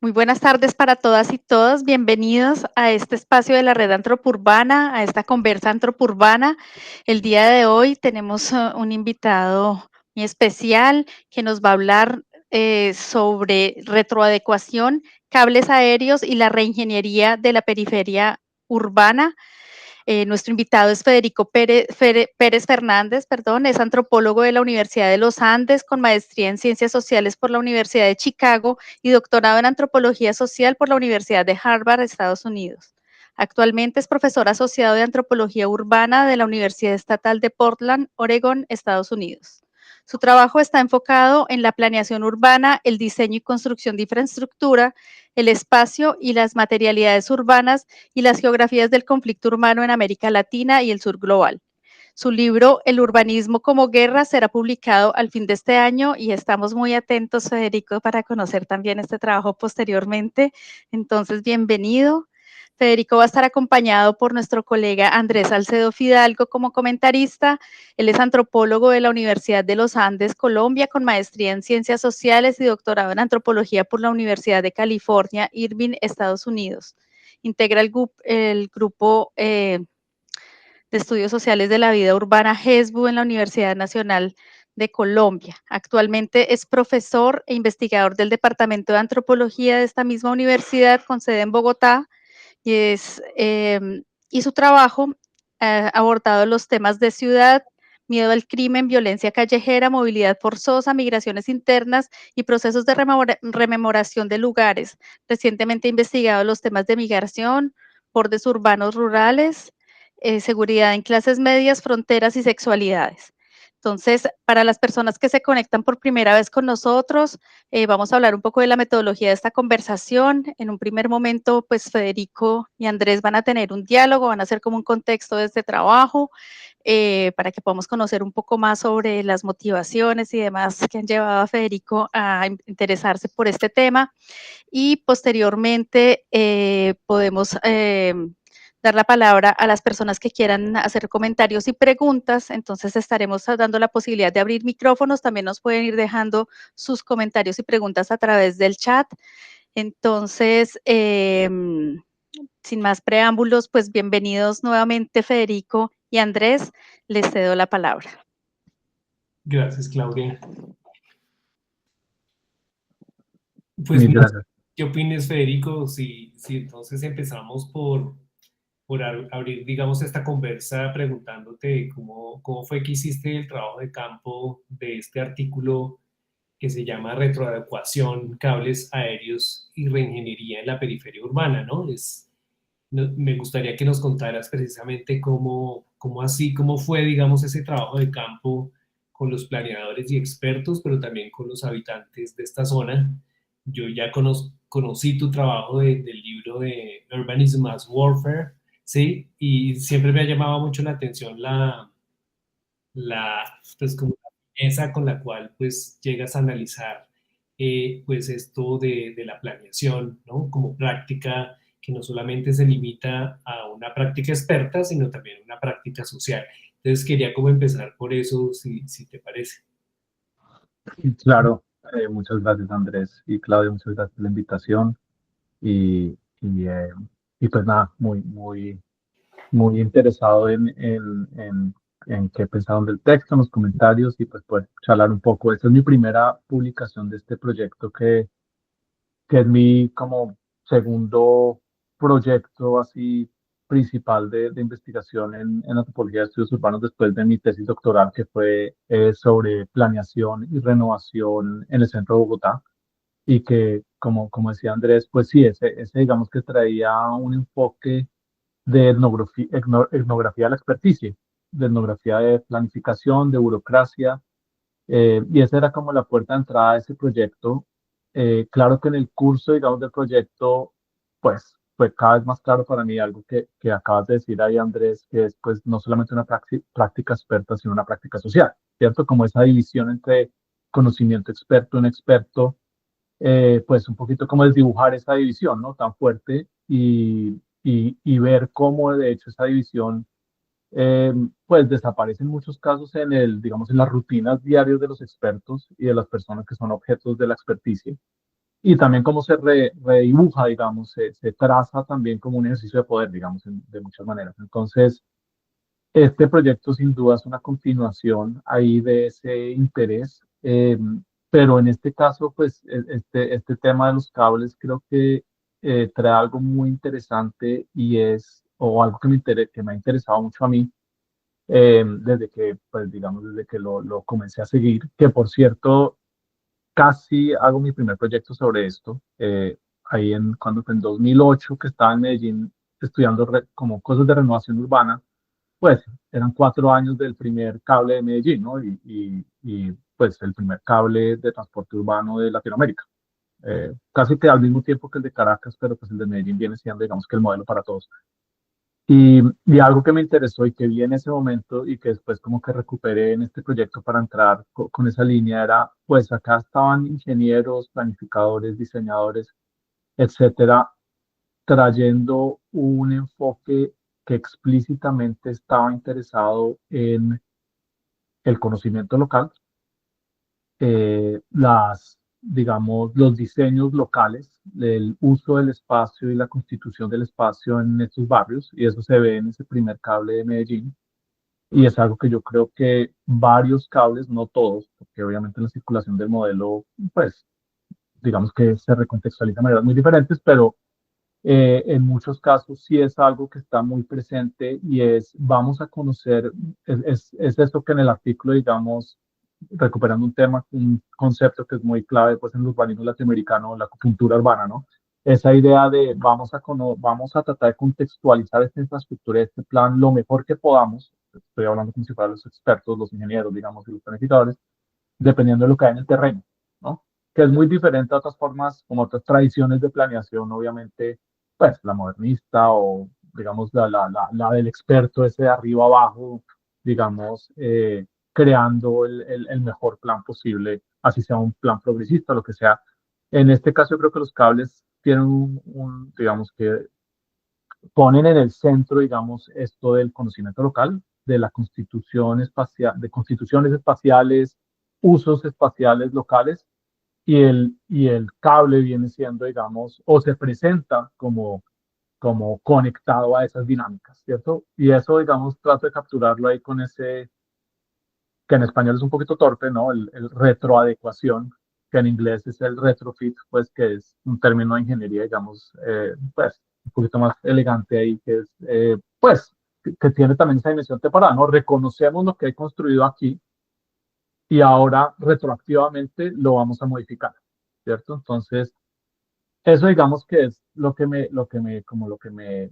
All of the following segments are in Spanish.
Muy buenas tardes para todas y todos. Bienvenidos a este espacio de la red antropurbana, a esta conversa antropurbana. El día de hoy tenemos un invitado muy especial que nos va a hablar sobre retroadecuación, cables aéreos y la reingeniería de la periferia urbana. Nuestro invitado es Federico Pérez Fernández, es antropólogo de la Universidad de los Andes, con maestría en Ciencias Sociales por la Universidad de Chicago y doctorado en Antropología Social por la Universidad de Harvard, Estados Unidos. Actualmente es profesor asociado de Antropología Urbana de la Universidad Estatal de Portland, Oregón, Estados Unidos. Su trabajo está enfocado en la planeación urbana, el diseño y construcción de infraestructura, el espacio y las materialidades urbanas y las geografías del conflicto urbano en América Latina y el sur global. Su libro, El urbanismo como guerra, será publicado al fin de este año y estamos muy atentos, Federico, para conocer también este trabajo posteriormente. Entonces, bienvenido. Federico va a estar acompañado por nuestro colega Andrés Salcedo Fidalgo como comentarista. Él es antropólogo de la Universidad de los Andes, Colombia, con maestría en Ciencias Sociales y doctorado en Antropología por la Universidad de California, Irvine, Estados Unidos. Integra el grupo de Estudios Sociales de la Vida Urbana GESBU en la Universidad Nacional de Colombia. Actualmente es profesor e investigador del Departamento de Antropología de esta misma universidad con sede en Bogotá y su trabajo ha abordado los temas de ciudad, miedo al crimen, violencia callejera, movilidad forzosa, migraciones internas y procesos de rememoración de lugares. Recientemente ha investigado los temas de migración, bordes urbanos rurales, seguridad en clases medias, fronteras y sexualidades. Entonces, para las personas que se conectan por primera vez con nosotros, vamos a hablar un poco de la metodología de esta conversación. En un primer momento, pues Federico y Andrés van a tener un diálogo, van a hacer como un contexto de este trabajo, para que podamos conocer un poco más sobre las motivaciones y demás que han llevado a Federico a interesarse por este tema. Y posteriormente podemos dar la palabra a las personas que quieran hacer comentarios y preguntas. Entonces estaremos dando la posibilidad de abrir micrófonos. También nos pueden ir dejando sus comentarios y preguntas a través del chat. Entonces, sin más preámbulos, pues bienvenidos nuevamente Federico y Andrés. Les cedo la palabra. Gracias, Claudia. Pues Mil no sé gracias. qué opines, Federico, si entonces empezamos por abrir, digamos, esta conversa preguntándote cómo fue que hiciste el trabajo de campo de este artículo que se llama Retroadecuación, cables aéreos y reingeniería en la periferia urbana, ¿no? Me gustaría que nos contaras precisamente cómo fue, digamos, ese trabajo de campo con los planeadores y expertos, pero también con los habitantes de esta zona. Yo ya conocí tu trabajo del libro de Urbanism as Warfare, ¿sí? Y siempre me ha llamado mucho la atención pues como la fineza con la cual pues llegas a analizar pues esto de la planeación, ¿no? Como práctica que no solamente se limita a una práctica experta, sino también una práctica social. Entonces quería como empezar por eso, si te parece. Claro, muchas gracias Andrés y Claudia, muchas gracias por la invitación y, y, eh, y pues nada, muy interesado en qué pensaron del texto, en los comentarios y pues poder charlar un poco. Esta es mi primera publicación de este proyecto que es mi como segundo proyecto así principal de investigación en antropología de estudios urbanos después de mi tesis doctoral que fue sobre planeación y renovación en el centro de Bogotá y que como decía Andrés, pues sí, ese digamos que traía un enfoque de etnografía de la experticia, de etnografía de planificación, de burocracia, y esa era como la puerta de entrada de ese proyecto. Claro que en el curso, digamos, del proyecto, pues fue cada vez más claro para mí algo que acabas de decir ahí, Andrés, que es pues no solamente una práctica experta, sino una práctica social, ¿cierto? Como esa división entre conocimiento experto en experto, pues un poquito como desdibujar esa división, ¿no? Tan fuerte y ver cómo de hecho esa división eh, pues desaparece en muchos casos en digamos, en las rutinas diarias de los expertos y de las personas que son objetos de la experticia. y también cómo se redibuja, digamos, se traza también como un ejercicio de poder, digamos, de muchas maneras. Entonces, este proyecto sin duda es una continuación ahí de ese interés, pero en este caso, pues este tema de los cables creo que trae algo muy interesante y es, o algo que me ha interesado mucho a mí, desde que, pues digamos, desde que lo comencé a seguir, que por cierto, casi hago mi primer proyecto sobre esto, ahí cuando fue en 2008 que estaba en Medellín estudiando como cosas de renovación urbana, pues eran 4 años del primer cable de Medellín, ¿no? Pues el primer cable de transporte urbano de Latinoamérica. Casi que al mismo tiempo que el de Caracas, pero pues el de Medellín viene siendo, digamos, que el modelo para todos. Y algo que me interesó y que vi en ese momento y que después como que recuperé en este proyecto para entrar con esa línea era, pues acá estaban ingenieros, planificadores, diseñadores, etcétera, trayendo un enfoque que explícitamente estaba interesado en el conocimiento local, digamos, los diseños locales, el uso del espacio y la constitución del espacio en estos barrios, y eso se ve en ese primer cable de Medellín. Y es algo que yo creo que varios cables, no todos, porque obviamente la circulación del modelo, pues, digamos que se recontextualiza de maneras muy diferentes, pero en muchos casos sí es algo que está muy presente y vamos a conocer, es esto que en el artículo, digamos, recuperando un tema, un concepto que es muy clave pues en el urbanismo latinoamericano, la acupuntura urbana, ¿no? Esa idea de vamos a tratar de contextualizar esta infraestructura, este plan, lo mejor que podamos, estoy hablando como si fueran los expertos, los ingenieros, digamos, y los planificadores, dependiendo de lo que hay en el terreno, ¿no? Que es muy diferente a otras formas, como otras tradiciones de planeación, obviamente, pues la modernista o, digamos, la del experto, ese de arriba abajo, digamos, creando el mejor plan posible, así sea un plan progresista, lo que sea. En este caso, yo creo que los cables tienen digamos que ponen en el centro, digamos, esto del conocimiento local, de la constitución espacial, de constituciones espaciales, usos espaciales locales, y el cable viene siendo, digamos, o se presenta como conectado a esas dinámicas, ¿cierto? Y eso, digamos, trato de capturarlo ahí con ese, que en español es un poquito torpe, ¿no? El retroadecuación, que en inglés es el retrofit, pues que es un término de ingeniería, digamos, pues un poquito más elegante ahí, que es, pues, que tiene también esa dimensión temporal, ¿no? Reconocemos lo que he construido aquí y ahora retroactivamente lo vamos a modificar, ¿cierto? Entonces, eso digamos que es como lo que me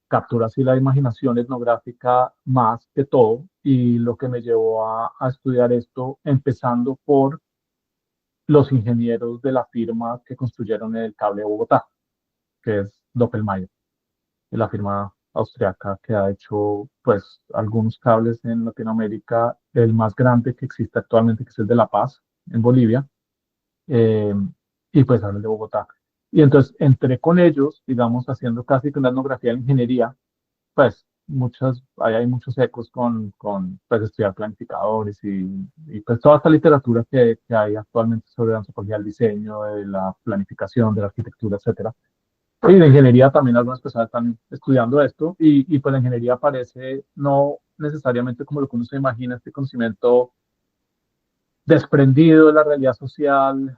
captura así la imaginación etnográfica más que todo y lo que me llevó a estudiar esto, empezando por los ingenieros de la firma que construyeron el cable de Bogotá, que es Doppelmayr, la firma austriaca que ha hecho pues algunos cables en Latinoamérica, el más grande que existe actualmente, que es el de La Paz, en Bolivia, eh, y pues hablan de Bogotá. Y entonces entré con ellos, digamos, haciendo casi que una etnografía de ingeniería, pues ahí hay muchos ecos con pues, estudiar planificadores y pues toda esta literatura que hay actualmente sobre la antropología del diseño, de la planificación, de la arquitectura, etcétera. Y de ingeniería también algunas personas están estudiando esto y pues la ingeniería aparece no necesariamente como lo que uno se imagina, este conocimiento desprendido de la realidad social,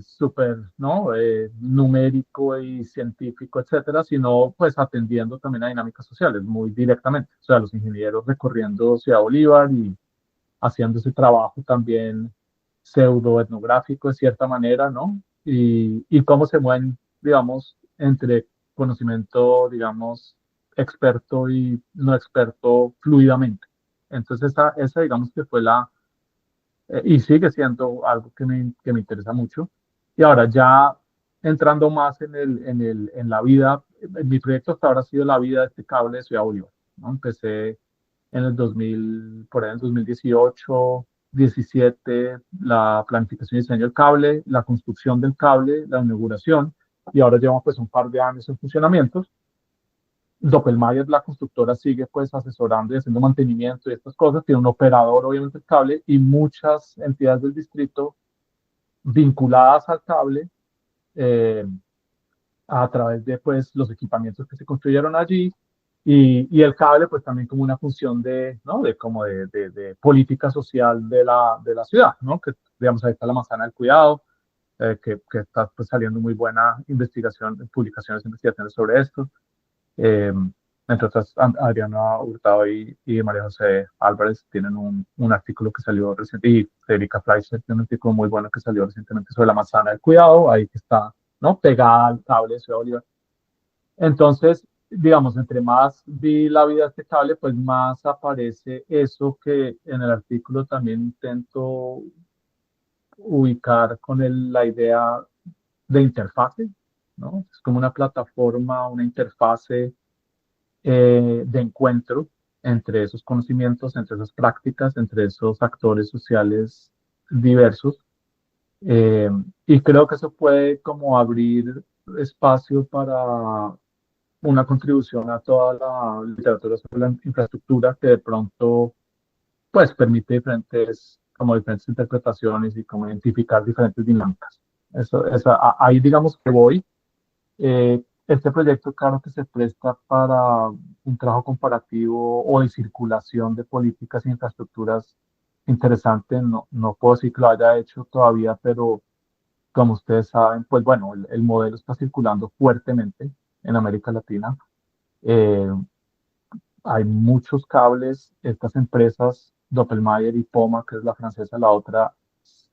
súper, ¿no? Numérico y científico, etcétera, sino pues atendiendo también a dinámicas sociales muy directamente. O sea, los ingenieros recorriendo Ciudad Bolívar y haciendo ese trabajo también pseudo etnográfico de cierta manera, ¿no? Y cómo se mueven, digamos, entre conocimiento, digamos, experto y no experto fluidamente. Entonces, esa digamos que fue y sigue siendo algo que me interesa mucho. Y ahora ya entrando más en la vida, mi proyecto hasta ahora ha sido la vida de este cable de Ciudad Bolívar, ¿no? Empecé en el 2000, por ahí en el 2018, 17, la planificación y diseño del cable, la construcción del cable, la inauguración, y ahora llevamos pues un par de años en funcionamiento. Doppelmayr, la constructora, sigue pues asesorando y haciendo mantenimiento y estas cosas. Tiene un operador, obviamente, el cable y muchas entidades del distrito vinculadas al cable a través de pues los equipamientos que se construyeron allí y el cable pues también como una función de, ¿no? De como de política social de la ciudad, ¿no? Que digamos ahí está la manzana del cuidado, que está pues saliendo muy buena investigación, publicaciones, investigaciones sobre esto. Eh, Entre otras, Adriana Hurtado y María José Álvarez tienen un artículo que salió recientemente, y Federica Fleischer tiene un artículo muy bueno que salió recientemente sobre la manzana del cuidado, ahí que está, ¿no? Pegada al cable de Ciudad Bolívar. Entonces, digamos, entre más vi la vida de este cable, pues más aparece eso que en el artículo también intento ubicar con la idea de interfase, ¿no? Es como una plataforma, una interfase de encuentro entre esos conocimientos, entre esas prácticas, entre esos actores sociales diversos. Eh, y creo que eso puede como abrir espacio para una contribución a toda la literatura sobre la infraestructura que de pronto pues permite diferentes interpretaciones y como identificar diferentes dinámicas. Ahí digamos que voy. Este proyecto, claro que se presta para un trabajo comparativo o de circulación de políticas e infraestructuras interesante. No, no puedo decir que lo haya hecho todavía, pero como ustedes saben, pues bueno, el modelo está circulando fuertemente en América Latina. Eh, Hay muchos cables. Estas empresas, Doppelmayr y Poma, que es la francesa, la otra,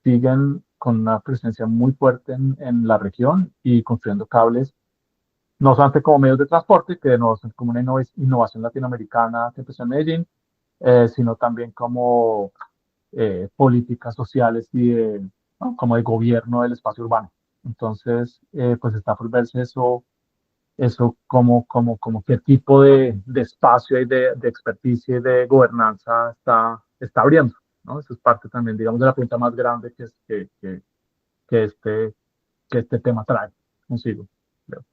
siguen con una presencia muy fuerte en la región y construyendo cables no solamente como medios de transporte, que no son como una innovación latinoamericana que empezó en Medellín, sino también como políticas sociales y ¿no? Como de gobierno del espacio urbano. Entonces, pues está por verse eso como qué tipo de espacio y de experticia y de gobernanza está abriendo, ¿no? Eso es parte también, digamos, de la pregunta más grande que este, que este tema trae consigo. Creo.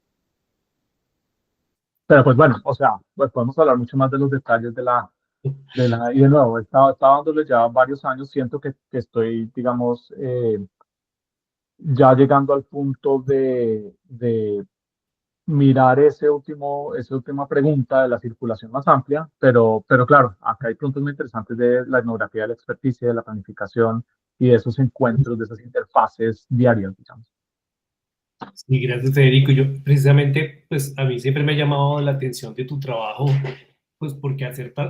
Pero pues bueno, o sea, pues podemos hablar mucho más de los detalles y de nuevo, estaba dándole ya varios años, siento que estoy, digamos, ya llegando al punto de mirar esa última pregunta de la circulación más amplia, pero claro, acá hay puntos muy interesantes de la etnografía, de la experticia, de la planificación y de esos encuentros, de esas interfaces diarias, digamos. Sí, gracias, Federico. Yo precisamente, pues a mí siempre me ha llamado la atención de tu trabajo, pues porque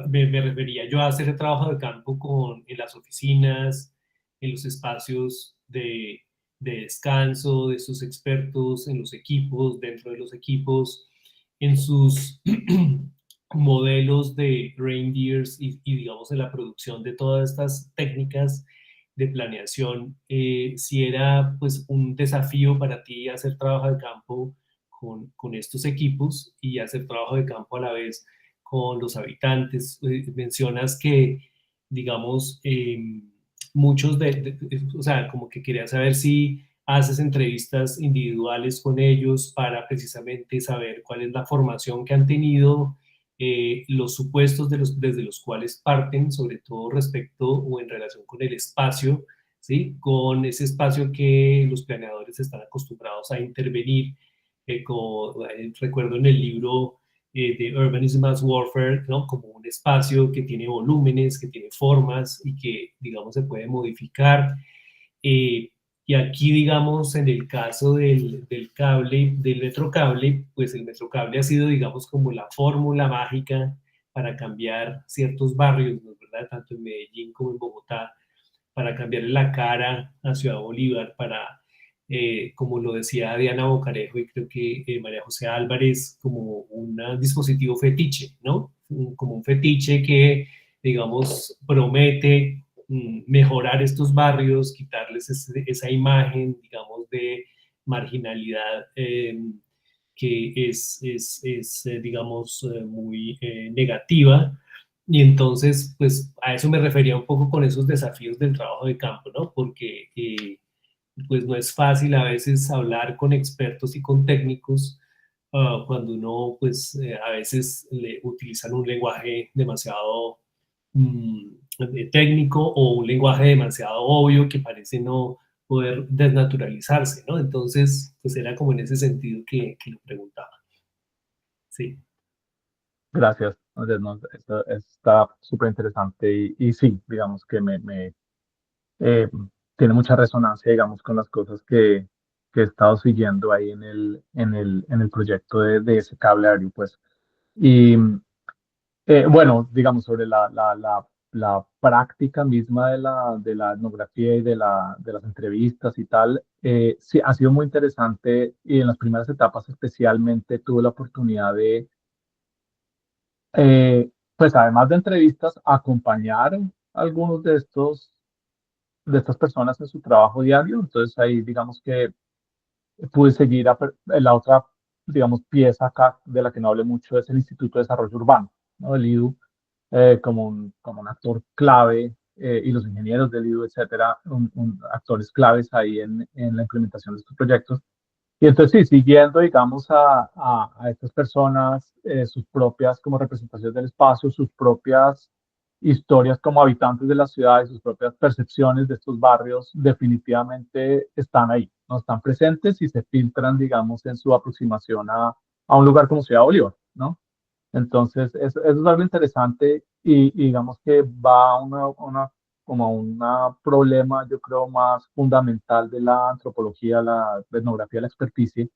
me refería yo a hacer el trabajo de campo en las oficinas, en los espacios de descanso de sus expertos, en los equipos, dentro de los equipos, en sus modelos de reindeers y digamos en la producción de todas estas técnicas de planeación, si era pues un desafío para ti hacer trabajo de campo con estos equipos y hacer trabajo de campo a la vez con los habitantes. Mencionas que, digamos, muchos o sea, como que quería saber si haces entrevistas individuales con ellos para precisamente saber cuál es la formación que han tenido, los supuestos desde los cuales parten, sobre todo respecto o en relación con el espacio, ¿sí? Con ese espacio que los planeadores están acostumbrados a intervenir. Recuerdo en el libro de Urbanism as Warfare, ¿no? Como un espacio que tiene volúmenes, que tiene formas y que, digamos, se puede modificar. Eh, y aquí, digamos, en el caso del cable, del metrocable, pues el metrocable ha sido, digamos, como la fórmula mágica para cambiar ciertos barrios, ¿no? ¿Verdad? Tanto en Medellín como en Bogotá, para cambiarle la cara a Ciudad Bolívar, para, como lo decía Diana Bocarejo y creo que María José Álvarez, como un dispositivo fetiche, ¿no? Como un fetiche que, digamos, promete mejorar estos barrios, quitarles esa imagen, digamos, de marginalidad que digamos, muy negativa. Y entonces, pues a eso me refería un poco con esos desafíos del trabajo de campo, ¿no? Porque pues no es fácil a veces hablar con expertos y con técnicos cuando uno, pues a veces utilizan un lenguaje demasiado técnico o un lenguaje demasiado obvio que parece no poder desnaturalizarse, ¿no? Entonces, pues era como en ese sentido que lo preguntaba. Sí. Gracias. Andrés, no, eso está súper interesante y sí, digamos que eh, tiene mucha resonancia, digamos, con las cosas que he estado siguiendo ahí en el proyecto de ese cable aéreo, pues. Y bueno, digamos, sobre la práctica misma de la etnografía y de las entrevistas y tal, sí, ha sido muy interesante y en las primeras etapas especialmente tuve la oportunidad de, pues además de entrevistas, acompañar a algunos de estas personas en su trabajo diario. Entonces ahí digamos que pude seguir la otra, digamos, pieza acá de la que no hablé mucho es el Instituto de Desarrollo Urbano, ¿no? El IDU, como un actor clave y los ingenieros del IDU, etcétera, actores claves ahí en la implementación de estos proyectos. Y entonces, sí, siguiendo, digamos, a estas personas, sus propias como representaciones del espacio, sus propias historias como habitantes de la ciudad y sus propias percepciones de estos barrios, definitivamente están ahí, no están presentes y se filtran, digamos, en su aproximación a un lugar como Ciudad Bolívar, ¿no? Entonces, eso es algo interesante y digamos que va como a un problema, yo creo, más fundamental de la antropología, la etnografía, la experticia,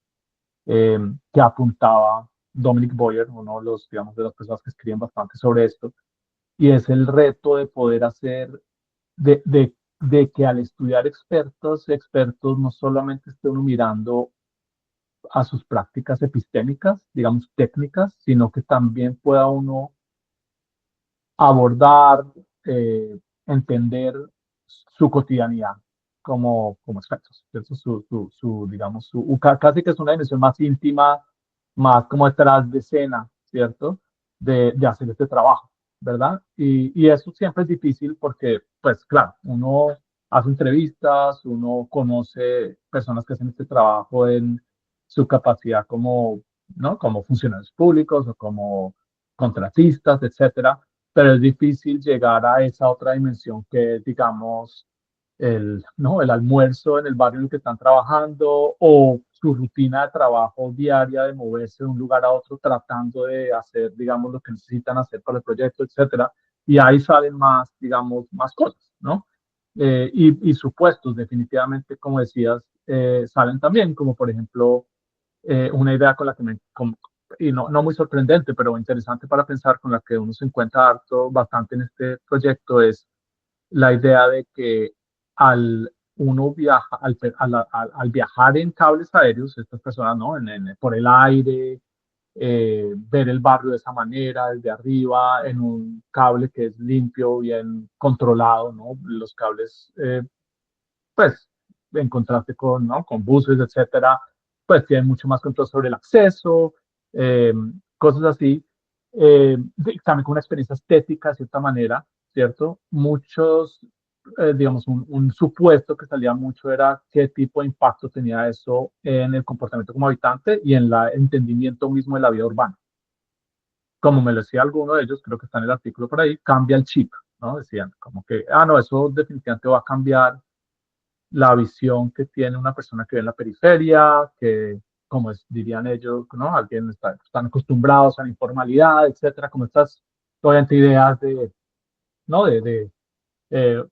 que apuntaba Dominic Boyer, uno de los, digamos, de las personas que escriben bastante sobre esto, y es el reto de poder hacer, de que al estudiar expertos no solamente esté uno mirando a sus prácticas epistémicas, digamos técnicas, sino que también pueda uno abordar, entender su cotidianidad como expertos, ¿cierto? Digamos, casi que es una dimensión más íntima, más como detrás de escena, ¿cierto? De hacer este trabajo, ¿verdad? Y eso siempre es difícil porque, pues claro, uno hace entrevistas, uno conoce personas que hacen este trabajo en su capacidad como, ¿no? Como funcionarios públicos o como contratistas, etcétera, pero es difícil llegar a esa otra dimensión que es, digamos, ¿no? El almuerzo en el barrio en el que están trabajando o su rutina de trabajo diaria de moverse de un lugar a otro tratando de hacer, digamos, lo que necesitan hacer para el proyecto, etcétera. Y ahí salen más, digamos, más cosas, ¿no? Y supuestos, definitivamente, como decías, salen también, como por ejemplo, una idea con la que y no muy sorprendente, pero interesante para pensar, con la que uno se encuentra harto bastante en este proyecto, es la idea de que al uno viaja, al viajar en cables aéreos, estas personas, ¿no? Por el aire, ver el barrio de esa manera, desde arriba, en un cable que es limpio, bien controlado, ¿no? Los cables, pues, en contraste con, ¿no? Con buses, etcétera, pues tienen mucho más control sobre el acceso, eh, cosas así. También con una experiencia estética, de cierta manera, ¿cierto? Muchos, digamos, un supuesto que salía mucho era qué tipo de impacto tenía eso en el comportamiento como habitante y en el entendimiento mismo de la vida urbana. Como me lo decía alguno de ellos, creo que está en el artículo por ahí, cambia el chip, ¿no? Decían, como que, no, eso definitivamente va a cambiar la visión que tiene una persona que vive en la periferia, que, como dirían ellos, ¿no? Están acostumbrados a la informalidad, etcétera, como estas, obviamente, ideas de, ¿no? De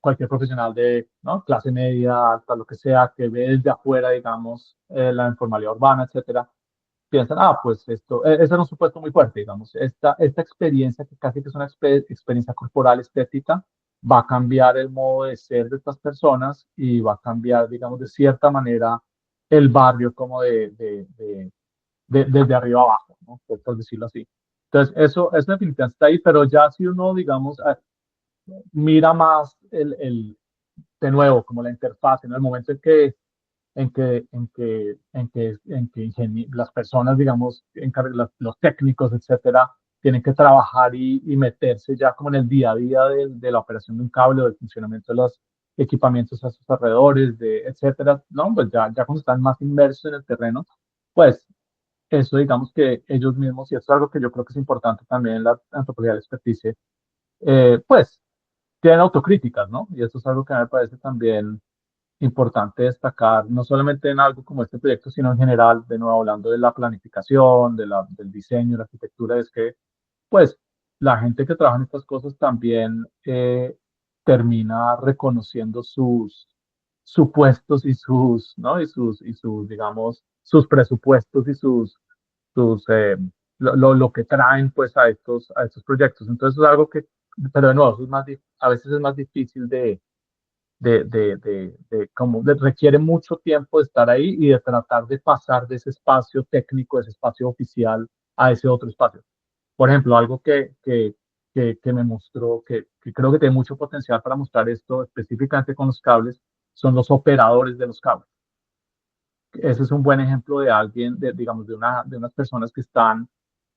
cualquier profesional de, ¿no? Clase media, alta, lo que sea, que ve desde afuera, digamos, la informalidad urbana, etcétera, piensan, pues esto, ese era un supuesto muy fuerte, digamos, esta experiencia que casi que es una experiencia corporal estética, va a cambiar el modo de ser de estas personas y va a cambiar, digamos, de cierta manera el barrio como desde arriba abajo, ¿no? Por decirlo así. Entonces, eso definitivamente está ahí, pero ya si uno, digamos, mira más de nuevo, como la interfaz, en el momento en que las personas, digamos, los técnicos, etcétera, tienen que trabajar y meterse ya como en el día a día de la operación de un cable o del funcionamiento de los equipamientos a sus alrededores, etcétera, ¿no? Pues ya cuando están más inmersos en el terreno, pues eso digamos que ellos mismos, y esto es algo que yo creo que es importante también en la antropología de la experticia, pues tienen autocríticas, ¿no? Y eso es algo que me parece también importante destacar, no solamente en algo como este proyecto, sino en general, de nuevo hablando de la planificación, del diseño, la arquitectura, es que pues la gente que trabaja en estas cosas también termina reconociendo sus supuestos y sus, ¿no? Y sus, digamos, sus presupuestos y sus lo que traen pues a estos proyectos. Entonces es algo que, pero de nuevo, eso es a veces es más difícil requiere mucho tiempo de estar ahí y de tratar de pasar de ese espacio técnico, de ese espacio oficial a ese otro espacio. Por ejemplo, algo que me mostró, que creo que tiene mucho potencial para mostrar esto específicamente con los cables, son los operadores de los cables. Ese es un buen ejemplo de alguien, digamos, de unas personas que están,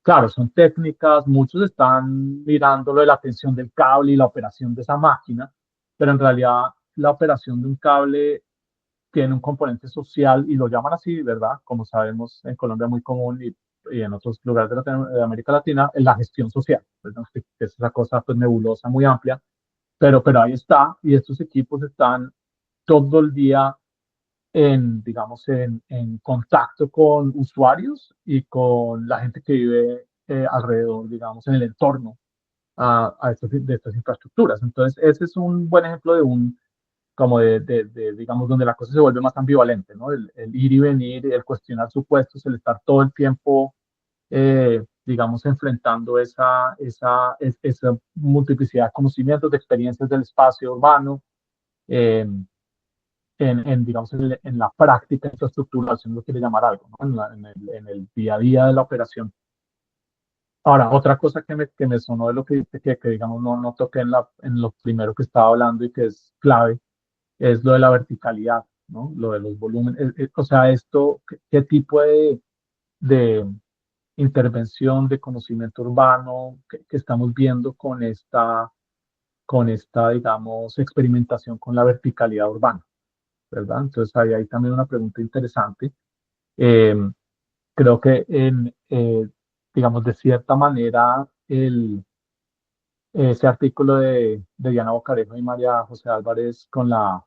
claro, son técnicas, muchos están mirando lo de la tensión del cable y la operación de esa máquina, pero en realidad la operación de un cable tiene un componente social y lo llaman así, ¿verdad? Como sabemos, en Colombia muy común y en otros lugares de América Latina, en la gestión social, ¿verdad? Que es una cosa pues nebulosa, muy amplia, pero ahí está, y estos equipos están todo el día digamos, en contacto con usuarios y con la gente que vive alrededor, digamos, en el entorno de estas infraestructuras. Entonces, ese es un buen ejemplo como digamos, donde la cosa se vuelve más ambivalente, ¿no? El ir y venir, el cuestionar supuestos, el estar todo el tiempo, digamos, enfrentando esa multiplicidad de conocimientos, de experiencias del espacio urbano, eh, digamos, en la práctica infraestructural, si uno lo quiere llamar algo, ¿no? En el día a día de la operación. Ahora, otra cosa que me sonó de lo que dice que digamos, no toqué en lo primero que estaba hablando y que es clave, es lo de la verticalidad, ¿no? Lo de los volúmenes. O sea, ¿qué tipo de intervención, de conocimiento urbano que estamos viendo con esta, digamos, experimentación con la verticalidad urbana, ¿verdad? Entonces, ahí hay también una pregunta interesante. Eh, Creo que digamos, de cierta manera, ese artículo de Diana Bocarejo y María José Álvarez ¿no?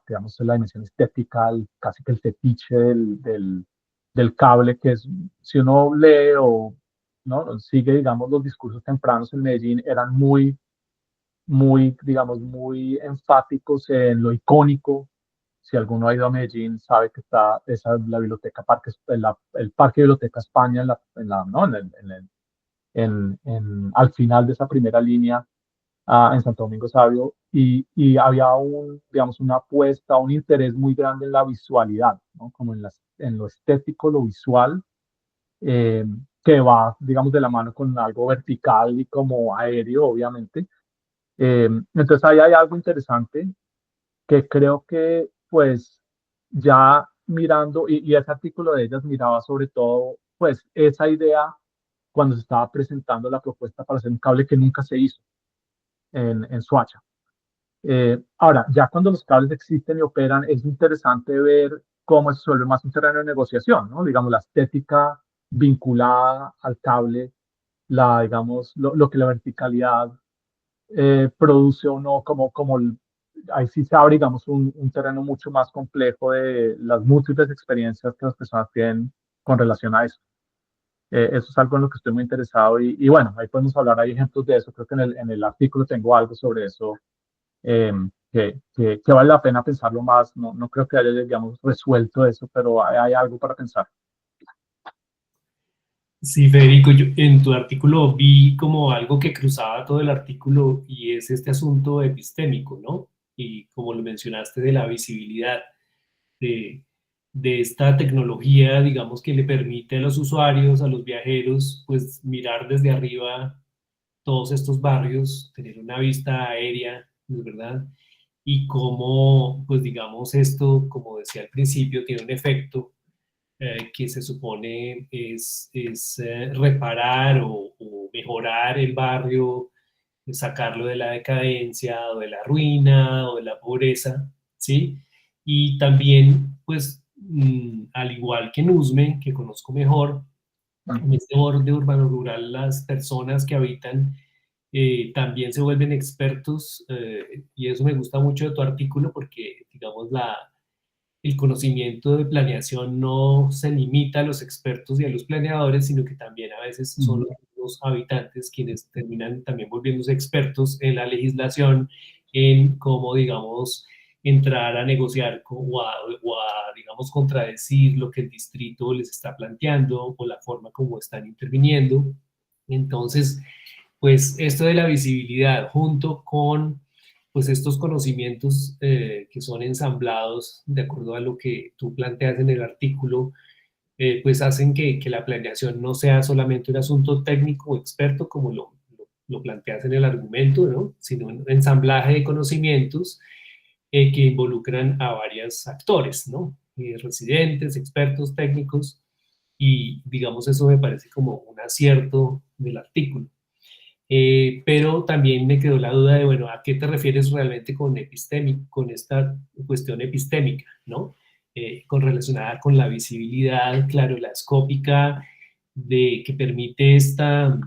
Digamos, la dimensión estética, casi que el fetiche del cable, que es, si uno lee o ¿no? Sigue, digamos, los discursos tempranos en Medellín, eran digamos, muy enfáticos en lo icónico. Si alguno ha ido a Medellín, sabe que está la biblioteca el Parque Biblioteca España ¿no? Al final de esa primera línea en Santo Domingo Sabio y había digamos, una apuesta, un interés muy grande en la visualidad, ¿no? Como en lo estético, lo visual, eh, que va, digamos, de la mano con algo vertical y como aéreo, obviamente. Entonces ahí hay algo interesante que creo que, pues, ya mirando, y ese artículo de ellas miraba sobre todo, pues, esa idea cuando se estaba presentando la propuesta para hacer un cable que nunca se hizo en Soacha. Ahora, ya cuando los cables existen y operan, es interesante ver cómo eso se vuelve más un terreno de negociación, ¿no? Digamos, la estética vinculada al cable, digamos, lo que la verticalidad produce o no, ahí sí se abre, digamos, un terreno mucho más complejo de las múltiples experiencias que las personas tienen con relación a eso. Eso es algo en lo que estoy muy interesado y bueno, ahí podemos hablar, hay ejemplos de eso, creo que en el artículo tengo algo sobre eso que vale la pena pensarlo más, no creo que haya, digamos, resuelto eso, pero hay algo para pensar. Sí, Federico, yo en tu artículo vi como algo que cruzaba todo el artículo y es este asunto epistémico, ¿no? Y como lo mencionaste de la visibilidad de, de esta tecnología, digamos, que le permite a los usuarios, a los viajeros, pues mirar desde arriba todos estos barrios, tener una vista aérea, ¿no es verdad? Y cómo, pues digamos, esto, como decía al principio, tiene un efecto que se supone es reparar o mejorar el barrio, sacarlo de la decadencia o de la ruina o de la pobreza, ¿sí? Y también, pues, al igual que en Usme, que conozco mejor, en este borde urbano rural, las personas que habitan también se vuelven expertos, y eso me gusta mucho de tu artículo porque, digamos, el conocimiento de planeación no se limita a los expertos y a los planeadores, sino que también a veces son los habitantes quienes terminan también volviéndose expertos en la legislación, en cómo, digamos, entrar a negociar digamos, contradecir lo que el distrito les está planteando o la forma como están interviniendo. Entonces, pues esto de la visibilidad junto con pues estos conocimientos que son ensamblados de acuerdo a lo que tú planteas en el artículo, pues hacen que la planeación no sea solamente un asunto técnico o experto como lo planteas en el argumento, ¿no? Sino un ensamblaje de conocimientos que involucran a varios actores, ¿no? Residentes, expertos, técnicos, y digamos eso me parece como un acierto del artículo. Pero también me quedó la duda de, bueno, ¿a qué te refieres realmente con con esta cuestión epistémica, ¿no? Con relacionada con la visibilidad, claro, la escópica, que permite esta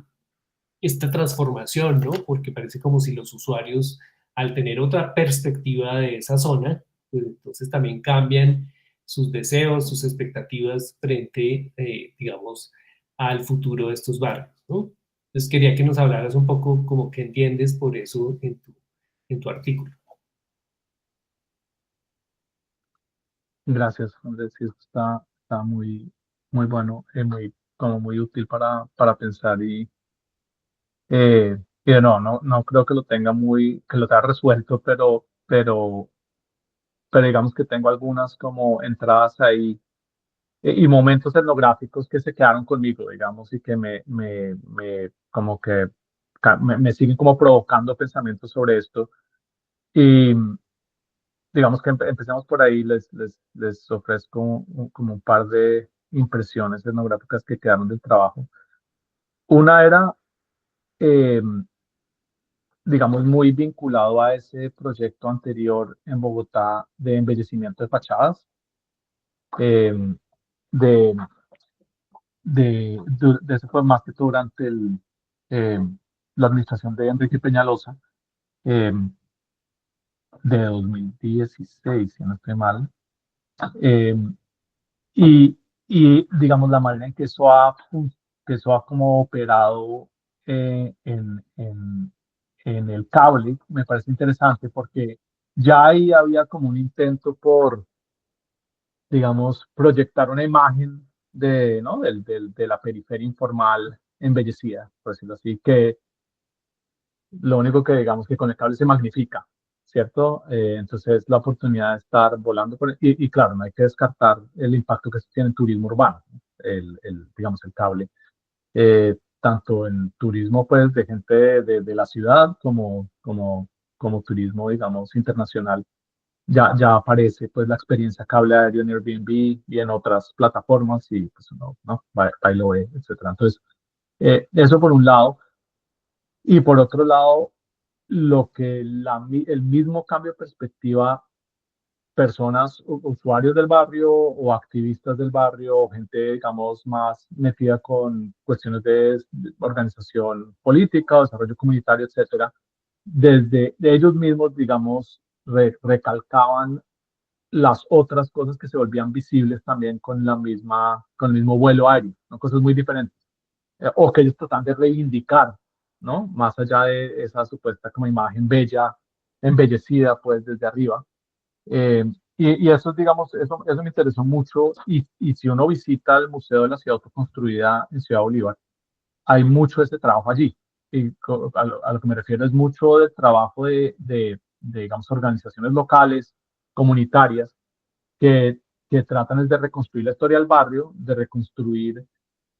transformación, ¿no? Porque parece como si los usuarios, al tener otra perspectiva de esa zona, pues entonces también cambian sus deseos, sus expectativas frente, digamos, al futuro de estos barrios, ¿no? Entonces quería que nos hablaras un poco como que entiendes por eso en tu artículo. Gracias, Andrés. Sí, esto está muy bueno, como muy útil para pensar y no creo que lo tenga que lo tenga resuelto, pero digamos que tengo algunas como entradas ahí y momentos etnográficos que se quedaron conmigo, digamos, y que como que me siguen como provocando pensamientos sobre esto. Y digamos que empecemos por ahí, les ofrezco como un par de impresiones etnográficas que quedaron del trabajo. Una era, eh, digamos, muy vinculado a ese proyecto anterior en Bogotá de embellecimiento de fachadas, eh, de, de eso fue más que todo durante eh, la administración de Enrique Peñalosa, eh, de 2016, si no estoy mal. Eh, y, digamos, la manera en que eso ha como operado en el cable me parece interesante porque ya ahí había como un intento por, digamos, proyectar una imagen ¿no? De la periferia informal embellecida, por decirlo así, que lo único que digamos que con el cable se magnifica, ¿cierto? Entonces la oportunidad de estar volando y claro, no hay que descartar el impacto que tiene en turismo urbano, ¿no? Digamos, el cable. Tanto en turismo pues de gente de la ciudad como turismo, digamos, internacional. Ya aparece pues la experiencia cable aéreo en Airbnb y en otras plataformas y pues uno, ¿no? Va y lo ve, etcétera. Entonces, eso por un lado. Y por otro lado, el mismo cambio de perspectiva, personas, usuarios del barrio o activistas del barrio, o gente, digamos, más metida con cuestiones de organización política, desarrollo comunitario, etcétera, de ellos mismos, digamos, recalcaban las otras cosas que se volvían visibles también con el mismo vuelo aéreo, ¿no? Cosas muy diferentes o que ellos tratan de reivindicar, ¿no? Más allá de esa supuesta como imagen bella, embellecida, pues desde arriba. Eh, y eso, digamos, eso me interesó mucho. Y si uno visita el Museo de la Ciudad Autoconstruida en Ciudad Bolívar, hay mucho de ese trabajo allí. Y a lo que me refiero es mucho del trabajo digamos, organizaciones locales, comunitarias, que, que tratan es de reconstruir la historia del barrio, de reconstruir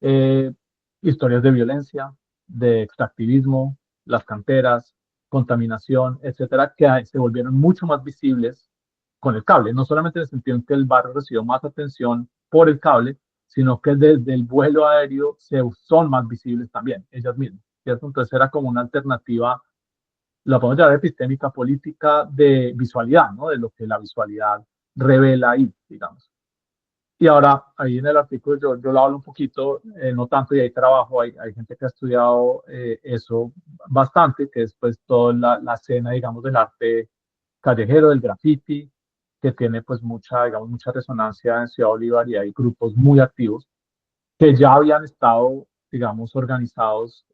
eh, historias de violencia, de extractivismo, las canteras, contaminación, etcétera, que se volvieron mucho más visibles con el cable. No solamente en el sentido en que el barrio recibió más atención por el cable, sino que desde el vuelo aéreo son más visibles también, ellas mismas, ¿cierto? Entonces era como una alternativa, la podemos llamar epistémica política de visualidad, ¿no? De lo que la visualidad revela ahí, digamos. Y ahora, ahí en el artículo yo lo hablo un poquito, no tanto, y hay trabajo, hay gente que ha estudiado eso bastante, que es pues toda la escena, digamos, del arte callejero, del graffiti, que tiene pues mucha, digamos, mucha resonancia en Ciudad Bolívar y hay grupos muy activos que ya habían estado, digamos, organizados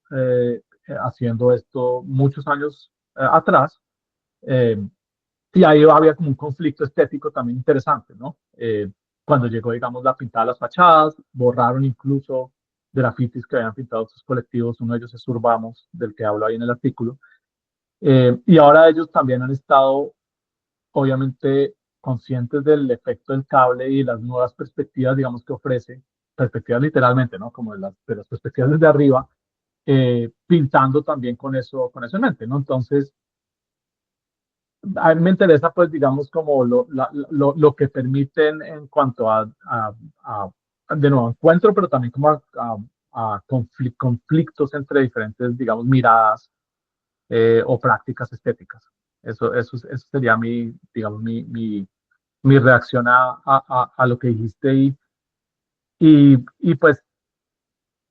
haciendo esto muchos años atrás. eh, y ahí había como un conflicto estético también interesante, ¿no? Cuando llegó, digamos, la pintada de las fachadas, borraron incluso grafitis que habían pintado otros colectivos, uno de ellos es Urbamos, del que hablo ahí en el artículo, y ahora ellos también han estado, obviamente, conscientes del efecto del cable y las nuevas perspectivas, digamos, que ofrece, perspectivas literalmente, ¿no? Como de las perspectivas desde arriba, pintando también con eso en mente, ¿no? Entonces, a mí me interesa, pues, digamos, como lo que permiten en cuanto de nuevo, encuentro, pero también como conflictos entre diferentes, digamos, miradas o prácticas estéticas. Eso sería mi, digamos, mi reacción a lo que dijiste y pues,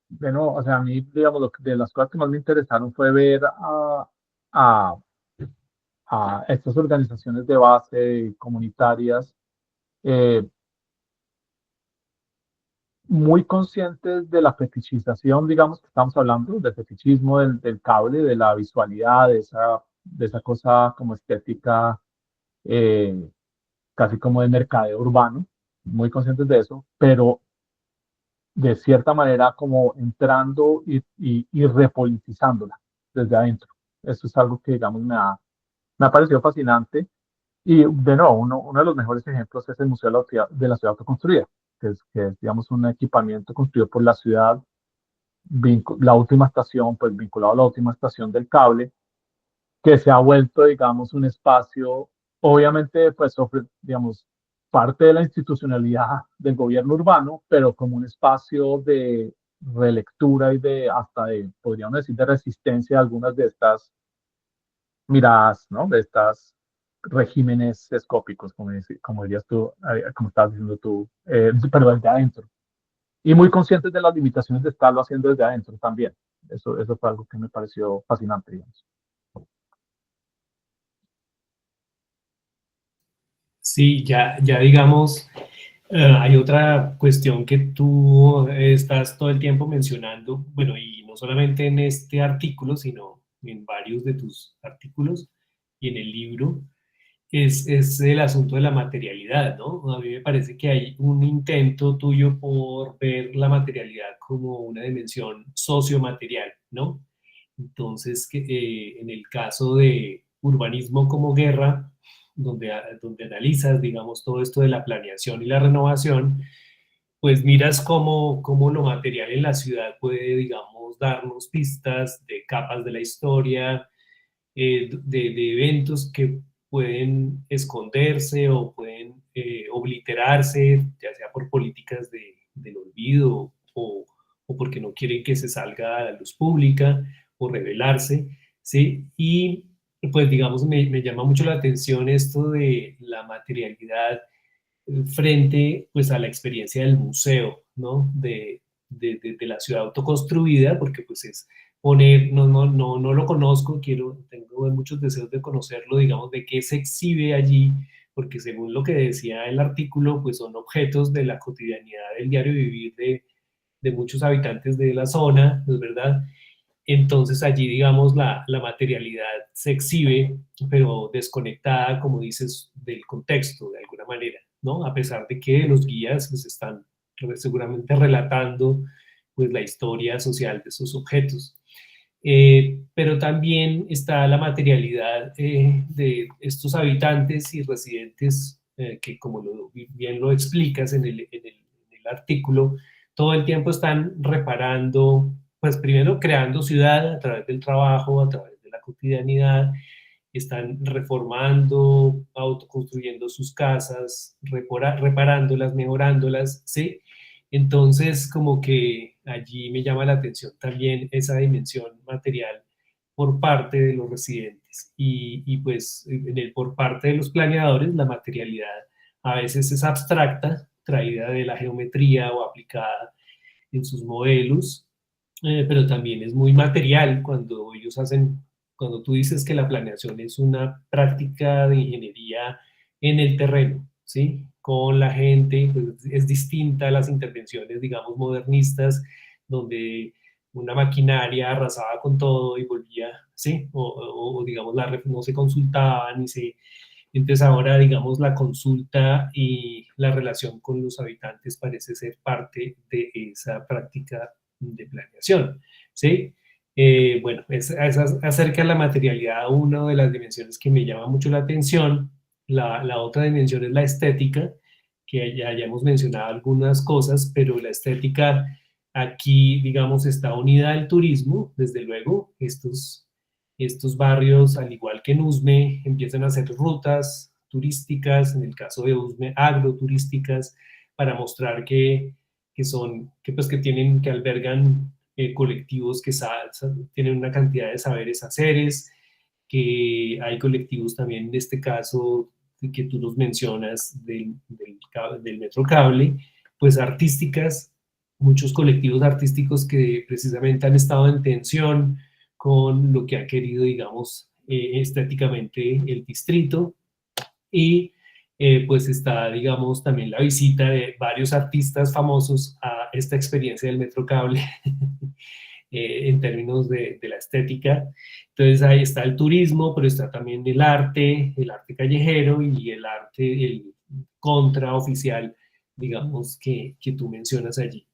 de nuevo, o sea, a mí, digamos, de las cosas que más me interesaron fue ver a, a estas organizaciones de base comunitarias eh, muy conscientes de la fetichización, digamos, que estamos hablando, del fetichismo del cable, de la visualidad, de esa cosa como estética, eh, casi como de mercadeo urbano, muy conscientes de eso, pero de cierta manera como entrando y repolitizándola desde adentro. Eso es algo que, digamos, me ha parecido fascinante. Y de nuevo, uno de los mejores ejemplos es el Museo de la Ciudad Autoconstruida, que es, digamos, un equipamiento construido por la ciudad, la última estación, pues vinculado a la última estación del cable, que se ha vuelto, digamos, un espacio, obviamente, pues, digamos, parte de la institucionalidad del gobierno urbano, pero como un espacio de relectura y de, hasta de, podríamos decir, de resistencia a algunas de estas miradas, ¿no? De estas regímenes escópicos, como dirías tú, como estabas diciendo tú, pero desde adentro. Y muy conscientes de las limitaciones de estarlo haciendo desde adentro también. Eso fue algo que me pareció fascinante, digamos. Sí, ya digamos, hay otra cuestión que tú estás todo el tiempo mencionando, bueno, y no solamente en este artículo, sino en varios de tus artículos y en el libro, es el asunto de la materialidad, ¿no? A mí me parece que hay un intento tuyo por ver la materialidad como una dimensión sociomaterial, ¿no? Entonces, en el caso de urbanismo como guerra, donde analizas, digamos, todo esto de la planeación y la renovación, pues miras cómo lo material en la ciudad puede, digamos, darnos pistas de capas de la historia, de eventos que pueden esconderse o pueden obliterarse, ya sea por políticas del olvido o porque no quieren que se salga a la luz pública o revelarse, ¿sí? Y pues digamos, me llama mucho la atención esto de la materialidad frente pues a la experiencia del museo, ¿no? De la ciudad autoconstruida, porque pues es poner, no lo conozco, tengo muchos deseos de conocerlo, digamos, de qué se exhibe allí, porque según lo que decía el artículo, pues son objetos de la cotidianidad del diario vivir de muchos habitantes de la zona, ¿no es verdad? Entonces allí, digamos, la materialidad se exhibe, pero desconectada, como dices, del contexto, de alguna manera, ¿no? A pesar de que los guías pues, están seguramente relatando pues, la historia social de esos objetos. Pero también está la materialidad de estos habitantes y residentes que, como bien lo explicas en el artículo, todo el tiempo están reparando, pues primero creando ciudad a través del trabajo, a través de la cotidianidad, están reformando, autoconstruyendo sus casas, reparándolas, mejorándolas, ¿sí? Entonces, como que allí me llama la atención también esa dimensión material por parte de los residentes y pues por parte de los planeadores la materialidad a veces es abstracta, traída de la geometría o aplicada en sus modelos, pero también es muy material cuando ellos cuando tú dices que la planeación es una práctica de ingeniería en el terreno, ¿sí? Con la gente, pues es distinta a las intervenciones, digamos, modernistas, donde una maquinaria arrasaba con todo y volvía, ¿sí? O digamos, no se consultaba ni se... Entonces ahora, digamos, la consulta y la relación con los habitantes parece ser parte de esa práctica de planeación, ¿sí? Bueno, es acerca de la materialidad una de las dimensiones que me llama mucho la atención. La otra dimensión es la estética, que ya hemos mencionado algunas cosas, pero la estética aquí, digamos, está unida al turismo, desde luego. Estos barrios, al igual que en Usme, empiezan a hacer rutas turísticas, en el caso de Usme, agroturísticas, para mostrar que albergan colectivos que tienen una cantidad de saberes haceres, que hay colectivos también, en este caso, que tú los mencionas, del Metro Cable, pues artísticas, muchos colectivos artísticos que precisamente han estado en tensión con lo que ha querido, digamos, estéticamente el distrito. Y pues está, digamos, también la visita de varios artistas famosos a esta experiencia del Metro Cable en términos de la estética. Entonces ahí está el turismo, pero está también el arte callejero y el contraoficial, digamos, que tú mencionas allí.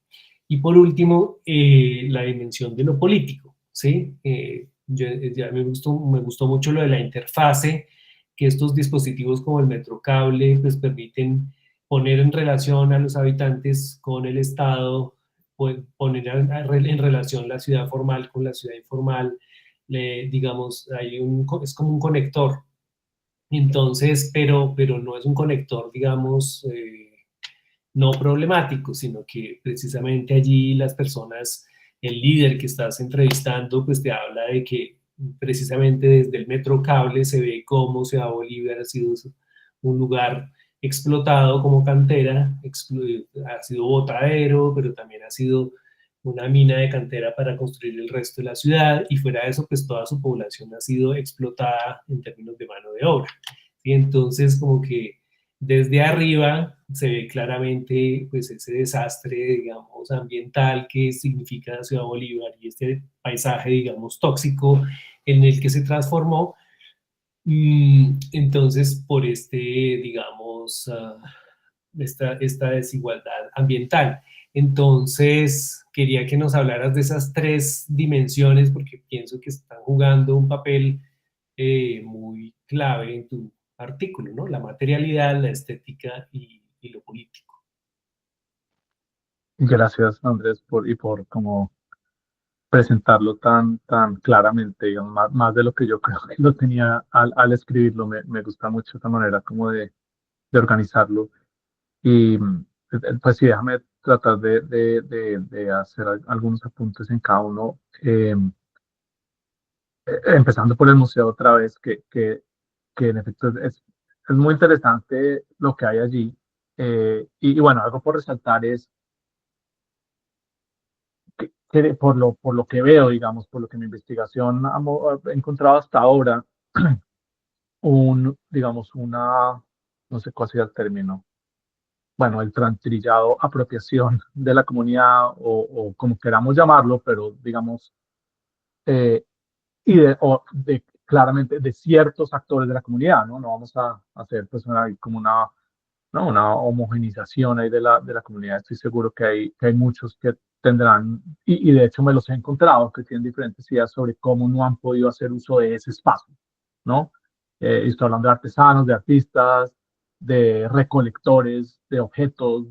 Y por último, la dimensión de lo político, ¿sí? Ya me gustó mucho lo de la interfase, que estos dispositivos como el Metrocable pues permiten poner en relación a los habitantes con el Estado, poner en relación la ciudad formal con la ciudad informal, digamos, es como un conector. Entonces, pero no es un conector, digamos, no problemático, sino que precisamente allí las personas, el líder que estás entrevistando, pues te habla de que precisamente desde el Metro Cable se ve cómo Ciudad Bolívar ha sido un lugar explotado como cantera, ha sido botadero, pero también ha sido una mina de cantera para construir el resto de la ciudad, y fuera de eso, pues toda su población ha sido explotada en términos de mano de obra. ¿Sí? Entonces, como que desde arriba se ve claramente pues ese desastre, digamos, ambiental que significa Ciudad Bolívar y este paisaje, digamos, tóxico en el que se transformó. Entonces, por digamos, esta desigualdad ambiental. Entonces, quería que nos hablaras de esas tres dimensiones porque pienso que están jugando un papel muy clave en tu artículo, ¿no? La materialidad, la estética y lo político. Gracias, Andrés, por como presentarlo tan claramente, digamos, más de lo que yo creo que lo tenía al escribirlo. Me gusta mucho esta manera como de organizarlo. Y pues sí, déjame tratar de hacer algunos apuntes en cada uno. Empezando por el museo otra vez, que en efecto es muy interesante lo que hay allí. Y bueno, algo por resaltar es que por lo que veo, digamos, por lo que mi investigación ha encontrado hasta ahora, digamos, no sé cuál sería el término, bueno, el trastrillado apropiación de la comunidad o como queramos llamarlo, pero digamos, eh, claramente de ciertos actores de la comunidad, ¿no? No vamos a hacer pues como ¿no? Una homogenización ahí de la comunidad. Estoy seguro que hay muchos que tendrán, y de hecho me los he encontrado, que tienen diferentes ideas sobre cómo no han podido hacer uso de ese espacio, ¿no? Y estoy hablando de artesanos, de artistas, de recolectores, de objetos,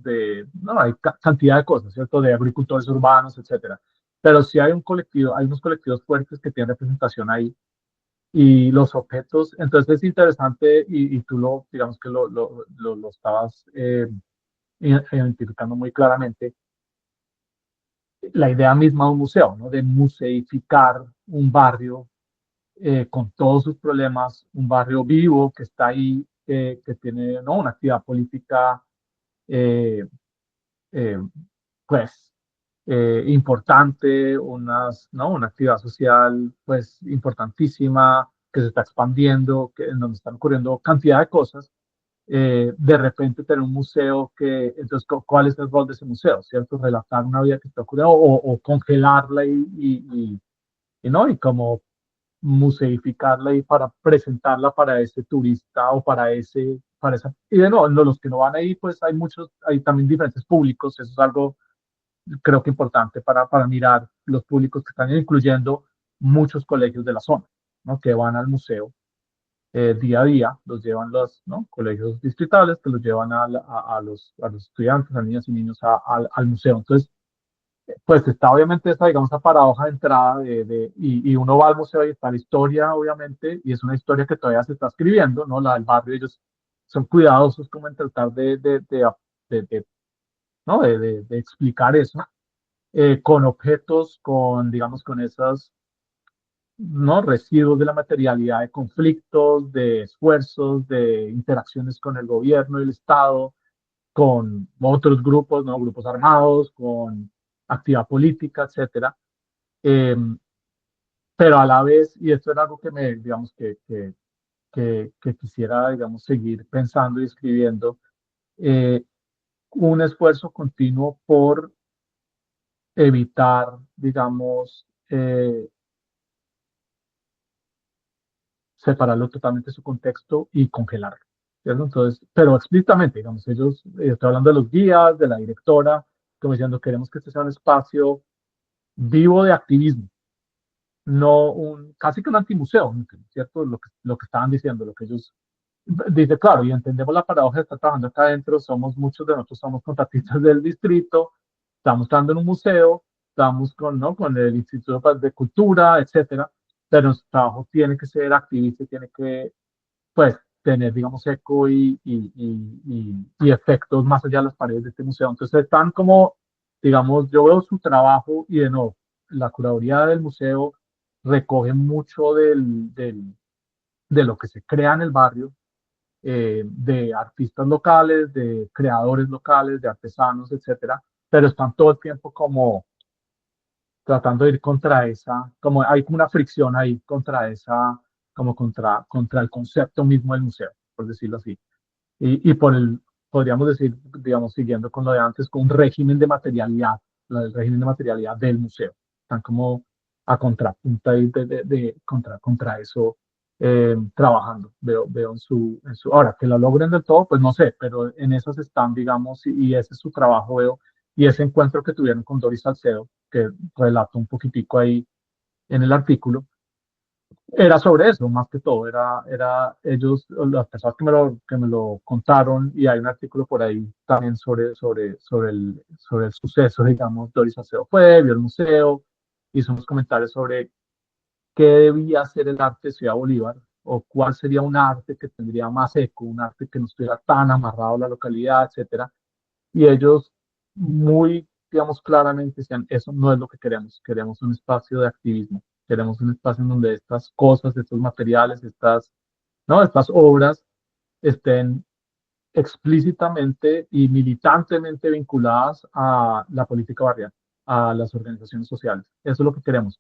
no, hay cantidad de cosas, ¿cierto? De agricultores urbanos, etcétera. Pero sí hay hay unos colectivos fuertes que tienen representación ahí y los objetos. Entonces es interesante y tú digamos que lo estabas identificando muy claramente, la idea misma de un museo, ¿no? De museificar un barrio con todos sus problemas, un barrio vivo que está ahí, que tiene, ¿no? Una actividad política eh, eh, pues importante, ¿no? Una actividad social pues importantísima que se está expandiendo, en donde están ocurriendo cantidad de cosas. De repente tener un museo que, entonces, ¿cuál es el rol de ese museo? ¿Cierto? Relatar una vida que está ocurriendo o congelarla ¿no? Y como museificarla y para presentarla para ese turista o para esa, y de nuevo, los que no van ahí, pues hay muchos, hay también diferentes públicos, eso es algo creo que importante para mirar los públicos que están incluyendo muchos colegios de la zona, ¿no? Que van al museo día a día, los llevan los, ¿no? Colegios distritales que los llevan a los estudiantes, a niñas y niños al museo. Entonces, pues está obviamente esta, digamos, esa paradoja de entrada y uno va al museo y está la historia, obviamente, y es una historia que todavía se está escribiendo, ¿no? La del barrio, ellos son cuidadosos como en tratar ¿no? de explicar eso, con objetos, con, digamos, con esos, ¿no? Residuos de la materialidad de conflictos, de esfuerzos, de interacciones con el gobierno y el Estado, con otros grupos, ¿no? Grupos armados, con actividad política, etcétera. Eh, pero a la vez, y esto era algo que me, digamos, que quisiera, digamos, seguir pensando y escribiendo, eh, un esfuerzo continuo por evitar, digamos, separarlo totalmente de su contexto y congelarlo, ¿cierto? Entonces, pero explícitamente, digamos, ellos, estoy hablando de los guías, de la directora, como diciendo, queremos que este sea un espacio vivo de activismo, no casi que un antimuseo, ¿cierto? Lo que estaban diciendo, lo que ellos dice, claro, y entendemos la paradoja de estar trabajando acá adentro, muchos de nosotros somos contratistas del distrito, estamos trabajando en un museo, estamos con, ¿no? Con el Instituto de Cultura, etcétera, pero nuestro trabajo tiene que ser activista, tiene que, pues, tener, digamos, eco y efectos más allá de las paredes de este museo. Entonces están como, digamos, yo veo su trabajo y de nuevo, la curaduría del museo recoge mucho de lo que se crea en el barrio, de artistas locales, de creadores locales, de artesanos, etcétera, pero están todo el tiempo como tratando de ir contra esa, como hay como una fricción ahí contra esa, como contra el concepto mismo del museo, por decirlo así. Y por podríamos decir, digamos, siguiendo con lo de antes, con un régimen de materialidad, el régimen de materialidad del museo. Están como a contrapunta y contra eso trabajando. Veo ahora, que lo logren del todo, pues no sé, pero en esas están, digamos, y ese es su trabajo, veo, y ese encuentro que tuvieron con Doris Salcedo, que relato un poquitico ahí en el artículo, era sobre eso, más que todo, era ellos, las personas que me lo contaron, y hay un artículo por ahí también sobre el suceso, digamos, Doris Aceo fue, vio el museo, hizo unos comentarios sobre qué debía ser el arte de Ciudad Bolívar, o cuál sería un arte que tendría más eco, un arte que no estuviera tan amarrado a la localidad, etcétera. Y ellos muy, digamos, claramente decían, eso no es lo que queremos un espacio de activismo, queremos un espacio en donde estas cosas, estos materiales, ¿no? Estas obras estén explícitamente y militantemente vinculadas a la política barrial, a las organizaciones sociales. Eso es lo que queremos.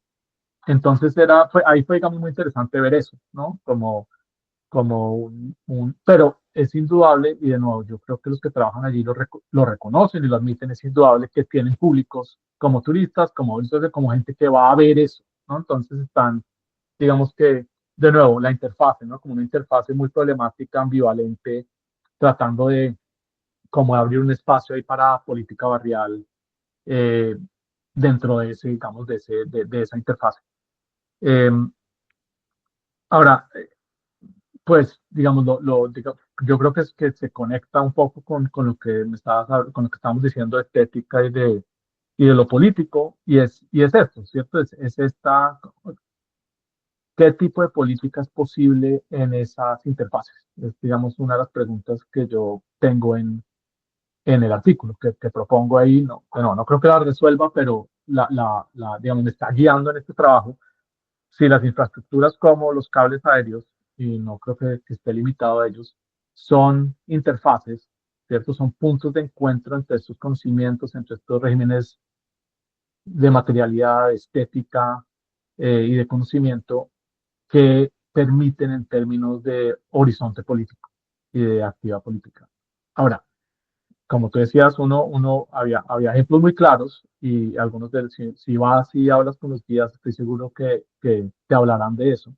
Entonces ahí fue, digamos, muy interesante ver eso, ¿no? Como pero es indudable, y de nuevo, yo creo que los que trabajan allí lo reconocen y lo admiten, es indudable que tienen públicos como turistas, como gente que va a ver eso, ¿no? Entonces están, digamos que, de nuevo, la interfase, ¿no? Como una interfase muy problemática, ambivalente, tratando de como de abrir un espacio ahí para política barrial eh, dentro de ese, digamos, de esa interfase. Eh, ahora, pues, digamos, yo creo que es que se conecta un poco con lo que con lo que estábamos diciendo de estética y de lo político, y es esto, ¿cierto? Es esta, ¿qué tipo de política es posible en esas interfaces? Es, digamos, una de las preguntas que yo tengo en el artículo que propongo ahí. No, no creo que la resuelva, pero digamos, me está guiando en este trabajo. Si las infraestructuras como los cables aéreos, y no creo que esté limitado a ellos, son interfaces, ¿cierto? Son puntos de encuentro entre estos conocimientos, entre estos regímenes de materialidad, de estética y de conocimiento que permiten en términos de horizonte político y de actividad política. Ahora, como tú decías, había ejemplos muy claros y algunos de si vas y hablas con los guías, estoy seguro que te hablarán de eso.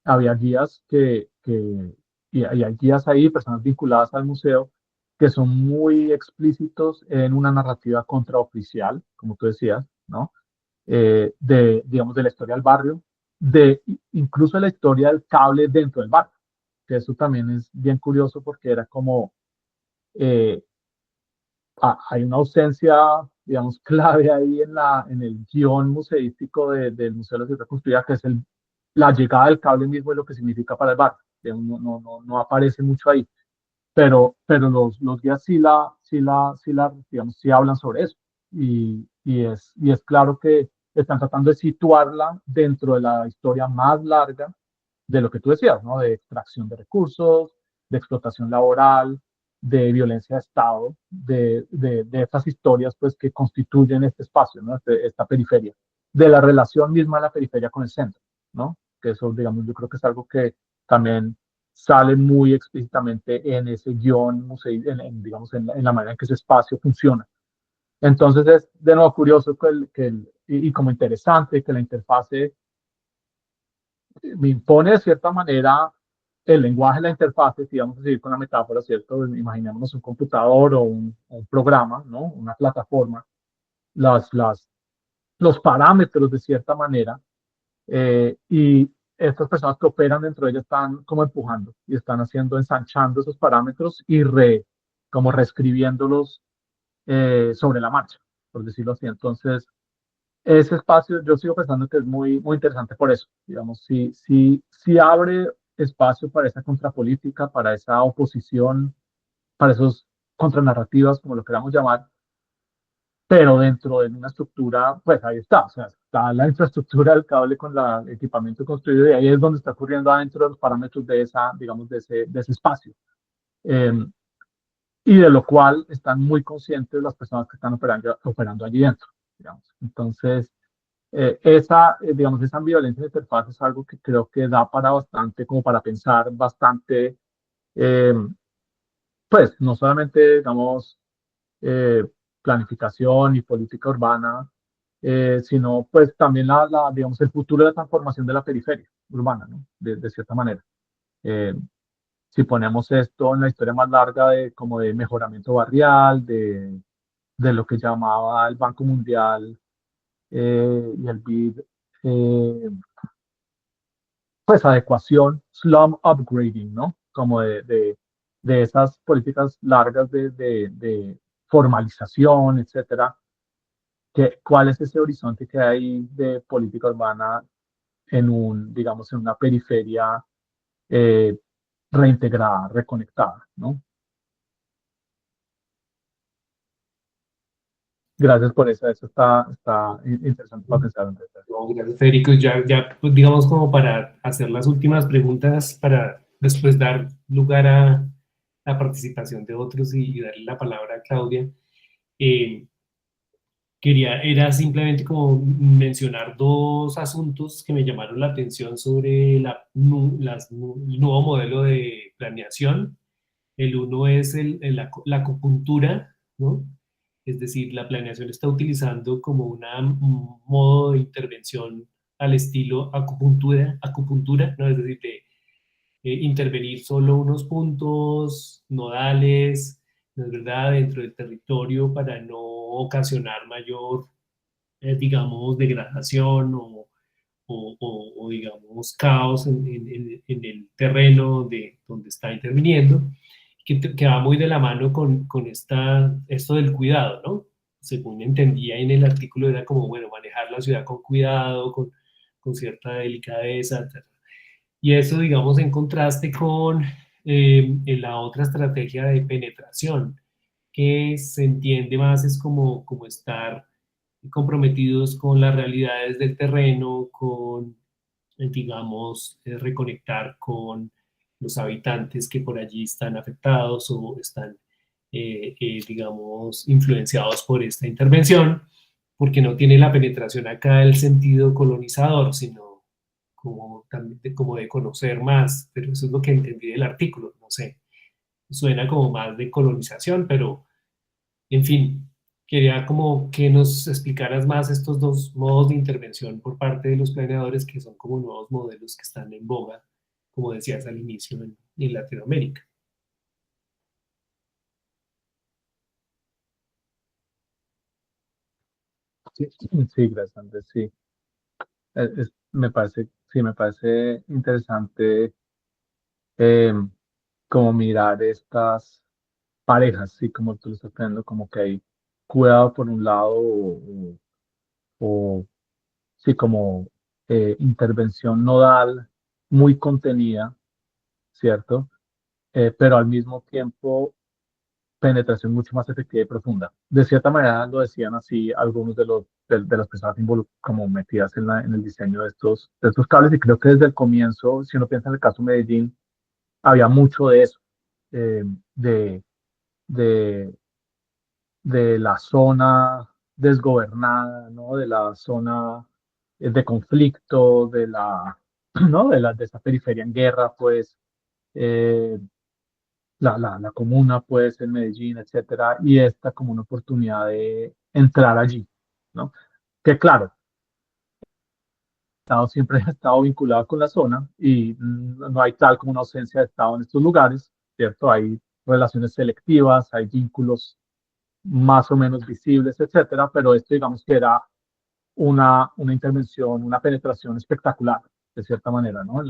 Había guías y hay guías ahí, personas vinculadas al museo, que son muy explícitos en una narrativa contraoficial, como tú decías, ¿no? Digamos, de la historia del barrio, incluso la historia del cable dentro del barrio, que eso también es bien curioso porque era como, eh, hay una ausencia, digamos, clave ahí en el guión museístico del Museo de la Ciudad Construida, que es la llegada del cable mismo y lo que significa para el barrio. No aparece mucho ahí, pero los guías digamos, sí hablan sobre eso. Y es claro que están tratando de situarla dentro de la historia más larga de lo que tú decías, ¿no? De extracción de recursos, de explotación laboral, de violencia de Estado, de estas historias pues que constituyen este espacio, ¿no? Esta periferia, de la relación misma de la periferia con el centro, ¿no? Que eso, digamos, yo creo que es algo que también sale muy explícitamente en ese guión, digamos, en la manera en que ese espacio funciona. Entonces es de nuevo curioso y como interesante que la interfase me impone de cierta manera el lenguaje de la interfase, si vamos a seguir con la metáfora, ¿cierto? Imaginémonos un computador o un programa, ¿no? Una plataforma, las, las, los parámetros de cierta manera, y estas personas que operan dentro de ella están como empujando y están ensanchando esos parámetros y como reescribiéndolos sobre la marcha, por decirlo así. Entonces, ese espacio yo sigo pensando que es muy, muy interesante por eso. Digamos, si abre espacio para esa contrapolítica, para esa oposición, para esos contranarrativas, como lo queramos llamar, pero dentro de una estructura, pues ahí está, o sea, está la infraestructura del cable con el equipamiento construido y ahí es donde está ocurriendo adentro de los parámetros de esa, digamos, de ese espacio. Eh, y de lo cual están muy conscientes las personas que están operando allí dentro, digamos. Entonces, digamos, esa ambivalencia de interfaz es algo que creo que da para bastante, como para pensar bastante, eh, pues, no solamente, digamos, eh, planificación y política urbana, sino pues también digamos, el futuro de la transformación de la periferia urbana, ¿no? De cierta manera. Eh, si ponemos esto en la historia más larga como de mejoramiento barrial, de lo que llamaba el Banco Mundial y el BID, pues adecuación, slum upgrading, ¿no? Como de esas políticas largas de formalización, etcétera. ¿Cuál es ese horizonte que hay de política urbana digamos, en una periferia eh, reintegrada, reconectada, ¿no? Gracias por eso está interesante para pensar. No, gracias, Federico. Ya pues, digamos, como para hacer las últimas preguntas, para después dar lugar a la participación de otros y darle la palabra a Claudia. Eh, era simplemente como mencionar dos asuntos que me llamaron la atención sobre el nuevo modelo de planeación. El uno es la acupuntura, ¿no? Es decir, la planeación está utilizando como un modo de intervención al estilo acupuntura, ¿no? Es decir, de intervenir solo unos puntos nodales, ¿no es verdad?, dentro del territorio para no ocasionar mayor, digamos, degradación o, digamos, caos en el terreno donde está interviniendo, que va muy de la mano con esto del cuidado, ¿no? Según entendía en el artículo, era como, bueno, manejar la ciudad con cuidado, con cierta delicadeza, etc. Y eso, digamos, en contraste con en la otra estrategia de penetración, que se entiende más es como estar comprometidos con las realidades del terreno, con, digamos, reconectar con los habitantes que por allí están afectados o están, digamos, influenciados por esta intervención, porque no tiene la penetración acá el sentido colonizador, sino como, como de conocer más, pero eso es lo que entendí del artículo, no sé, suena como más de colonización, pero en fin, quería como que nos explicaras más estos dos modos de intervención por parte de los planeadores que son como nuevos modelos que están en boga, como decías al inicio, en Latinoamérica. Sí, sí, gracias, Andrés, sí. Me parece interesante eh, como mirar estas parejas, sí, como tú lo estás planteando, como que hay cuidado por un lado o sí, como intervención nodal muy contenida, ¿cierto? Pero al mismo tiempo penetración mucho más efectiva y profunda. De cierta manera lo decían así algunos de las personas como metidas en el diseño de estos cables y creo que desde el comienzo, si uno piensa en el caso de Medellín, había mucho de eso, eh, de, de, de la zona desgobernada, ¿no? De la zona de conflicto, ¿no? De esa periferia en guerra, pues, eh, la comuna, pues, en Medellín, etcétera, y esta como una oportunidad de entrar allí, ¿no? Que claro, el Estado siempre ha estado vinculado con la zona y no hay tal como una ausencia de Estado en estos lugares, ¿cierto? Hay relaciones selectivas, hay vínculos más o menos visibles, etcétera, pero esto digamos que era una intervención, una penetración espectacular, de cierta manera, ¿no?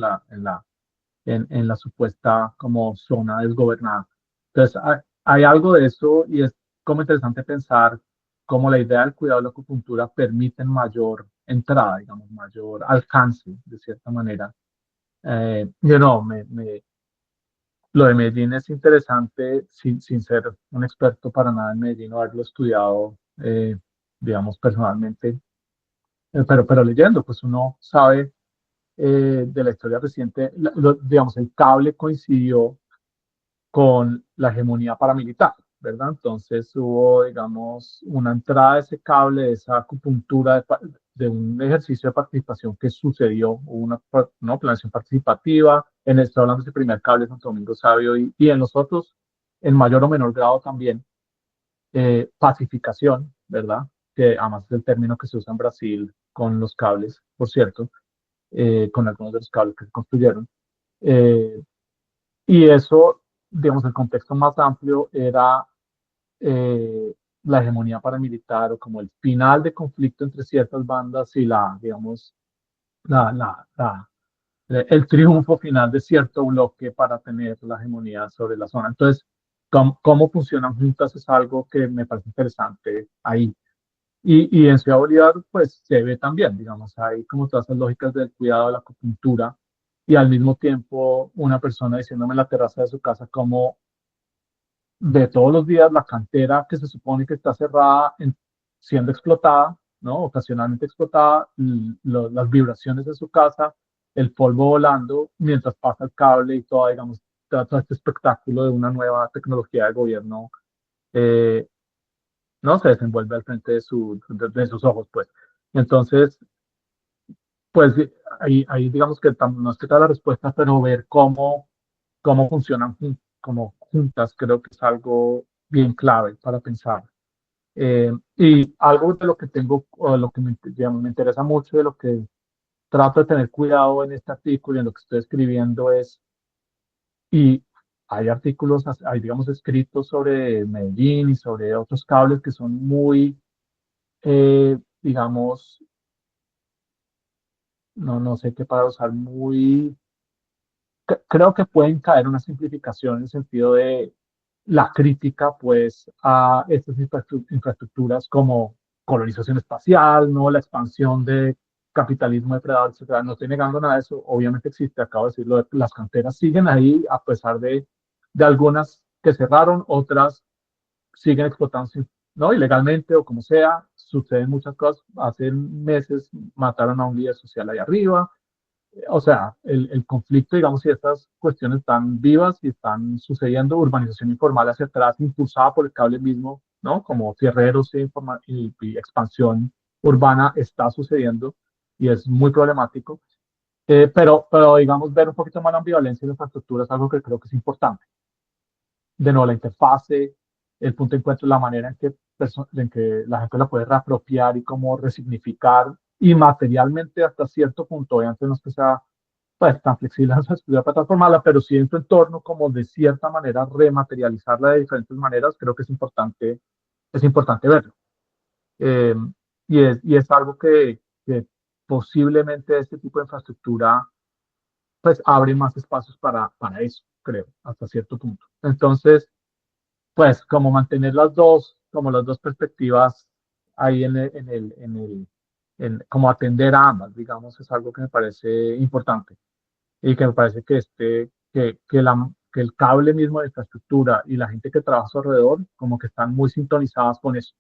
En la supuesta como zona desgobernada. Entonces, hay algo de eso y es como interesante pensar cómo la idea del cuidado de la acupuntura permite mayor entrada, digamos, mayor alcance, de cierta manera. Lo de Medellín es interesante, sin ser un experto para nada en Medellín o haberlo estudiado, digamos, personalmente, pero leyendo, pues uno sabe de la historia reciente, digamos, el cable coincidió con la hegemonía paramilitar, ¿verdad? Entonces hubo, digamos, una entrada de ese cable, de esa acupuntura de un ejercicio de participación que sucedió, hubo una planeación participativa, en esto hablando de ese primer cable de Santo Domingo Sabio y en los otros, en mayor o menor grado también, pacificación, ¿verdad? Que además es el término que se usa en Brasil con los cables, por cierto, con algunos de los cables que se construyeron. Eh, y eso, digamos, el contexto más amplio era eh, la hegemonía paramilitar o como el final de conflicto entre ciertas bandas y digamos, la, la, la, el triunfo final de cierto bloque para tener la hegemonía sobre la zona. Entonces, cómo funcionan juntas es algo que me parece interesante ahí. Y en Ciudad Bolívar, pues se ve también, digamos, hay como todas esas lógicas del cuidado de la acupuntura y al mismo tiempo una persona diciéndome en la terraza de su casa como de todos los días la cantera que se supone que está cerrada siendo explotada, ¿no? Ocasionalmente explotada, las vibraciones de su casa, el polvo volando mientras pasa el cable y todo, digamos, todo este espectáculo de una nueva tecnología de gobierno, eh, ¿no? Se desenvuelve al frente de sus ojos, pues. Entonces, pues ahí digamos que no es que da la respuesta, pero ver cómo funcionan como juntas creo que es algo bien clave para pensar. Y algo de lo que tengo, o de lo que digamos, me interesa mucho, de lo que trato de tener cuidado en este artículo y en lo que estoy escribiendo es, y hay artículos, hay digamos escritos sobre Medellín y sobre otros cables que son muy, digamos, no sé qué para usar, muy creo que pueden caer una simplificación en el sentido de la crítica, pues, a estas infraestructuras como colonización espacial, ¿no? La expansión de capitalismo depredador, etcétera. No estoy negando nada de eso, obviamente existe, acabo de decirlo, las canteras siguen ahí a pesar de algunas que cerraron, otras siguen explotando, ¿no? Ilegalmente o como sea, suceden muchas cosas. Hace meses mataron a un líder social ahí arriba, o sea, el conflicto, digamos, si estas cuestiones están vivas y están sucediendo, urbanización informal hacia atrás, impulsada por el cable mismo, ¿no? Como fierreros y expansión urbana está sucediendo y es muy problemático. Pero, digamos, ver un poquito más la ambivalencia en la infraestructura es algo que creo que es importante. De nuevo, la interfase, el punto de encuentro, la manera en que la gente la puede reapropiar y cómo resignificar y materialmente hasta cierto punto, obviamente no es que sea pues, tan flexible en su estructura para transformarla, pero sí en su entorno, como de cierta manera rematerializarla de diferentes maneras, creo que es importante verlo. Eh, y es algo que posiblemente este tipo de infraestructura pues abre más espacios para eso, creo, hasta cierto punto. Entonces, pues como mantener como las dos perspectivas ahí como atender a ambas, digamos, es algo que me parece importante y que me parece que el cable mismo de infraestructura y la gente que trabaja a su alrededor, como que están muy sintonizadas con eso,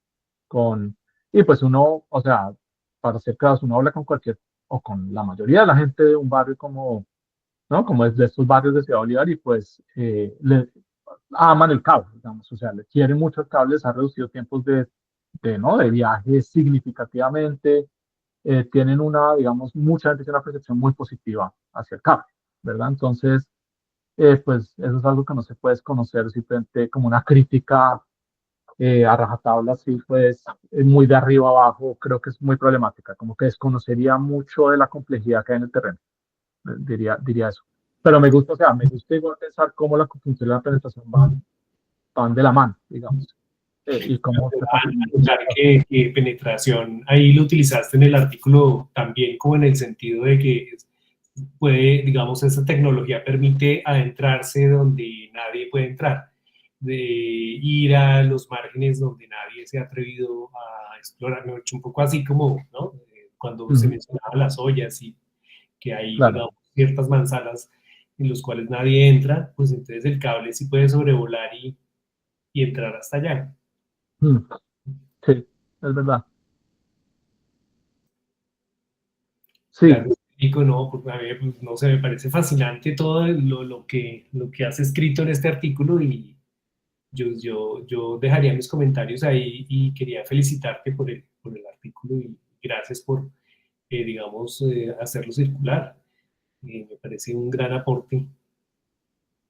y pues uno, o sea, para ser claros, uno habla con o con la mayoría de la gente de un barrio como, ¿no? Como es de estos barrios de Ciudad Bolívar y pues aman el cable, digamos, o sea, le quieren mucho el cable, les ha reducido tiempos ¿no? de viaje significativamente, tienen digamos, mucha gente tiene una percepción muy positiva hacia el cable, ¿verdad? Entonces, pues eso es algo que no se puede desconocer simplemente como una crítica a rajatabla, así pues, muy de arriba abajo, creo que es muy problemática, como que desconocería mucho de la complejidad que hay en el terreno, diría eso. Pero me gusta, o sea, me gusta igual pensar cómo la acupuntura y la penetración van de la mano, digamos, y cómo se facilita. Claro que penetración, ahí lo utilizaste en el artículo también como en el sentido de que puede, digamos, esa tecnología permite adentrarse donde nadie puede entrar, de ir a los márgenes donde nadie se ha atrevido a explorar, me he hecho un poco así como, ¿no? Cuando se mencionaban las ollas y que hay, Claro. digamos, ciertas manzanas en los cuales nadie entra, pues entonces el cable sí puede sobrevolar y entrar hasta allá. Mm, sí, es verdad. Sí, Gracias, Nico. No, pues, a ver, pues, no sé, me parece fascinante todo lo que has escrito en este artículo y yo dejaría mis comentarios ahí y quería felicitarte por el artículo y gracias por, digamos, hacerlo circular. Me parece un gran aporte.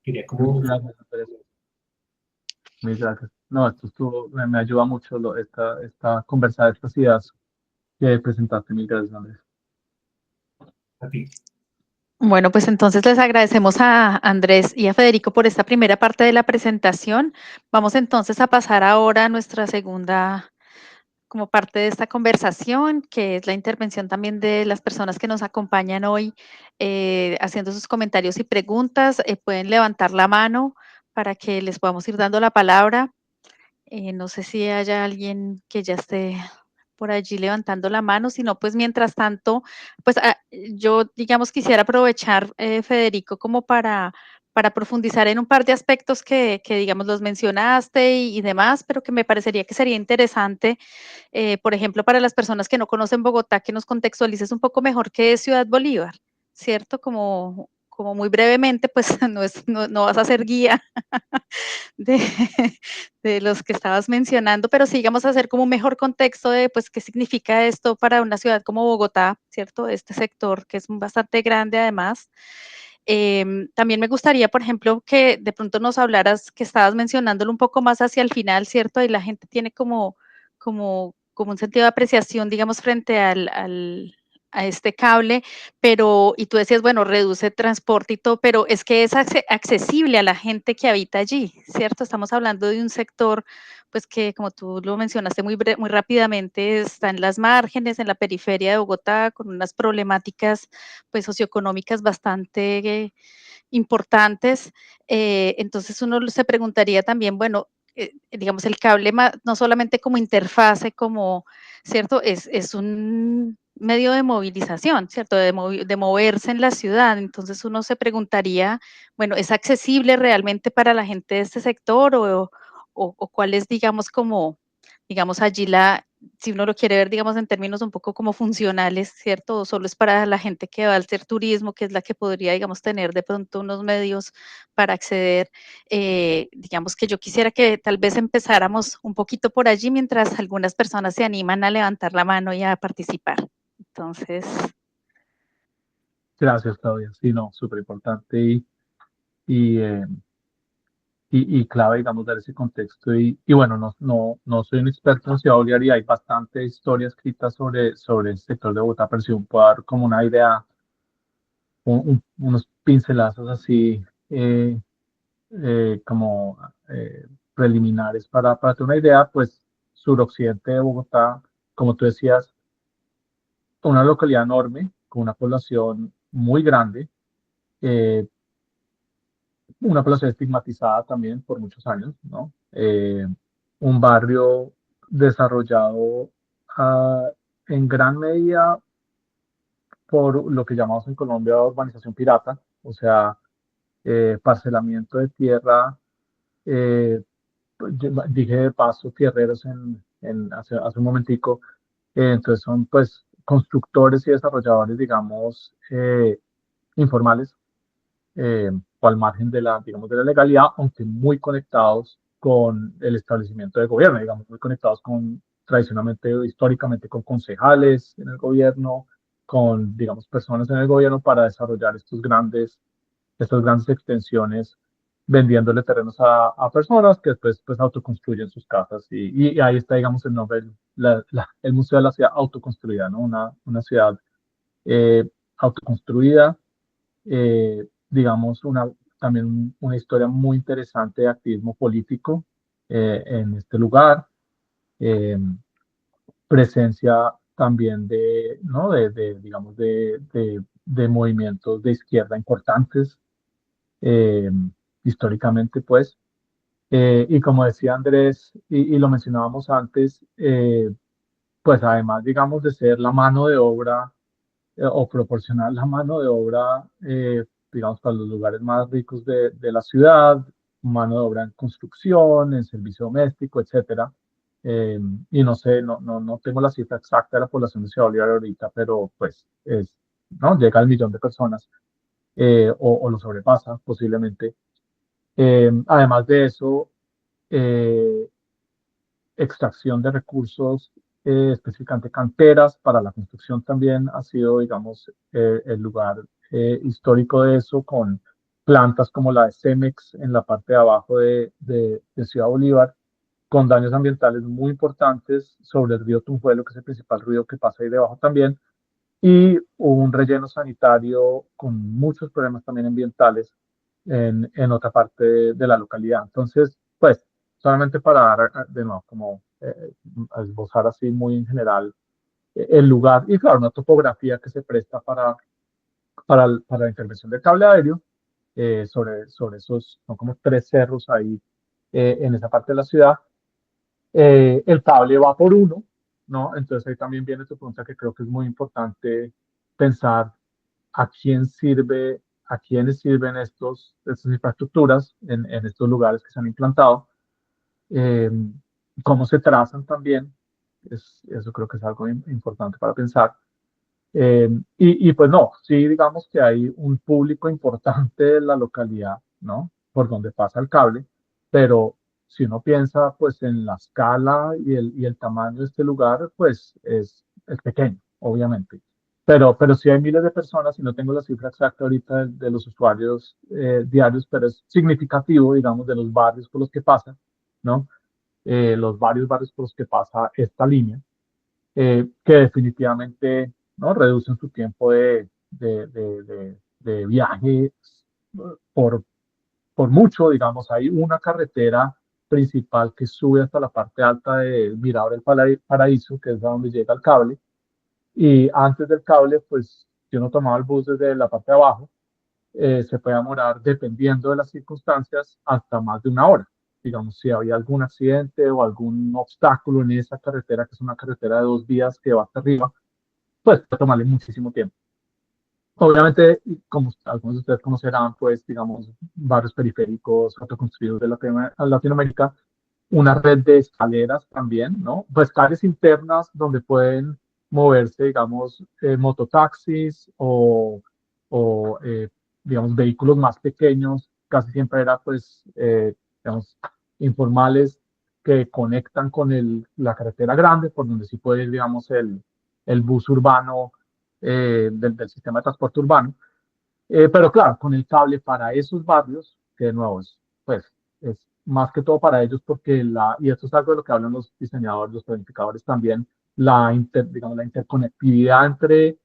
Quería como... gracias, Andrés. Mil gracias. No, me ayuda mucho esta conversar estas ideas que presentaste. Mil gracias, Andrés. A ti. Bueno, pues entonces les agradecemos a Andrés y a Federico por esta primera parte de la presentación. Vamos entonces a pasar ahora a nuestra segunda como parte de esta conversación, que es la intervención también de las personas que nos acompañan hoy haciendo sus comentarios y preguntas. Pueden levantar la mano para que les podamos ir dando la palabra. No sé si haya alguien que ya esté por allí levantando la mano, sino pues mientras tanto, pues yo digamos quisiera aprovechar, Federico, como para profundizar en un par de aspectos que digamos los mencionaste y demás, pero que me parecería que sería interesante, por ejemplo, para las personas que no conocen Bogotá, que nos contextualices un poco mejor qué es Ciudad Bolívar, ¿cierto? Como muy brevemente, pues no vas a ser guía de, de los que estabas mencionando, pero sigamos a hacer como un mejor contexto de, pues, qué significa esto para una ciudad como Bogotá, ¿cierto? Este sector que es bastante grande además. También me gustaría, por ejemplo, que de pronto nos hablaras, que estabas mencionándolo un poco más hacia el final, ¿cierto? Y la gente tiene como un sentido de apreciación, digamos, frente a este cable, pero, y tú decías, bueno, reduce transporte y todo, pero es que es accesible a la gente que habita allí, ¿cierto? Estamos hablando de un sector, pues que como tú lo mencionaste muy rápidamente, está en las márgenes, en la periferia de Bogotá, con unas problemáticas, pues, socioeconómicas bastante importantes. Entonces uno se preguntaría también, bueno, digamos, el cable no solamente como interfase, como, ¿cierto? Es un medio de movilización, ¿cierto? De moverse en la ciudad. Entonces uno se preguntaría, bueno, ¿es accesible realmente para la gente de este sector o cuál es, digamos, como, digamos, allí si uno lo quiere ver, digamos, en términos un poco como funcionales, ¿cierto? O solo es para la gente que va a hacer turismo, que es la que podría, digamos, tener de pronto unos medios para acceder. Digamos que yo quisiera que tal vez empezáramos un poquito por allí mientras algunas personas se animan a levantar la mano y a participar. Entonces, Gracias, Claudia. Sí, no, súper importante y, eh, y clave, digamos, dar ese contexto. Y bueno, no soy un experto en Ciudad Bolívar y hay bastante historia escrita sobre el sector de Bogotá, pero si puedo dar como una idea, unos pincelazos así como preliminares para tener una idea, pues suroccidente de Bogotá, como tú decías, una localidad enorme, con una población muy grande, eh, una población estigmatizada también por muchos años, ¿no? Un barrio desarrollado en gran medida por lo que llamamos en Colombia urbanización pirata, o sea, parcelamiento de tierra, eh, dije de paso tierreros hace un momentico, entonces son pues constructores y desarrolladores, digamos, informales, o al margen de la, digamos, de la legalidad, aunque muy conectados con el establecimiento de gobierno, digamos, muy conectados con, tradicionalmente, históricamente, con concejales en el gobierno, con, digamos, personas en el gobierno para desarrollar estas grandes extensiones, vendiéndole terrenos a personas que después pues autoconstruyen sus casas y ahí está, digamos, el nombre, el Museo de la Ciudad Autoconstruida, ¿no? Una ciudad eh, autoconstruida, digamos, también una historia muy interesante de activismo político en este lugar, eh, presencia también de, ¿no? digamos, de movimientos de izquierda importantes, eh, históricamente, pues. Y como decía Andrés, y lo mencionábamos antes, pues además, digamos, de ser la mano de obra o proporcionar la mano de obra, digamos, para los lugares más ricos de la ciudad, mano de obra en construcción, en servicio doméstico, etcétera. Eh, y no sé, no tengo la cifra exacta de la población de Ciudad Bolívar ahorita, pero pues ¿no? Llega al millón de personas, o lo sobrepasa posiblemente. Además de eso, eh, extracción de recursos, específicamente canteras para la construcción también ha sido, digamos, el lugar histórico de eso, con plantas como la de Cemex en la parte de abajo de Ciudad Bolívar, con daños ambientales muy importantes sobre el río Tunjuelo, que es el principal río que pasa ahí debajo también, y un relleno sanitario con muchos problemas también ambientales en otra parte de la localidad. Entonces, pues, solamente para dar de nuevo, como esbozar así muy en general el lugar y claro, una topografía que se presta para la intervención del cable aéreo sobre esos, son como tres cerros ahí en esa parte de la ciudad. El cable va por uno, ¿no? Entonces ahí también viene tu pregunta que creo que es muy importante pensar a quién sirve, a quiénes sirven estas infraestructuras en estos lugares que se han implantado, eh, cómo se trazan también, eso creo que es algo importante para pensar. Pues no, sí digamos que hay un público importante de la localidad, ¿no? Por donde pasa el cable, pero si uno piensa pues en la escala y el tamaño de este lugar, pues es pequeño, obviamente. Pero sí hay miles de personas, y no tengo la cifra exacta ahorita de los usuarios diarios, pero es significativo, digamos, de los barrios por los que pasa, ¿no? Los varios barrios por los que pasa esta línea, que definitivamente, ¿no? Reducen su tiempo de viaje por, por mucho, digamos. Hay una carretera principal que sube hasta la parte alta de Mirador del Paraíso, que es a donde llega el cable, y antes del cable, pues si uno tomaba el bus desde la parte de abajo, se puede demorar, dependiendo de las circunstancias, hasta más de una hora. Digamos, si había algún accidente o algún obstáculo en esa carretera, que es una carretera de dos vías que va hasta arriba, pues puede tomarle muchísimo tiempo. Obviamente, como algunos de ustedes conocerán, pues, digamos, barrios periféricos autoconstruidos de Latinoamérica, una red de escaleras también, ¿no? Pues calles internas donde pueden moverse, digamos, mototaxis o digamos, vehículos más pequeños. Casi siempre era, pues, digamos, informales que conectan con la carretera grande, por donde sí puede ir, digamos, el bus urbano del sistema de transporte urbano. Pero claro, con el cable para esos barrios, que de nuevo es, pues, es más que todo para ellos porque y esto es algo de lo que hablan los diseñadores, los planificadores también, digamos, la interconectividad entre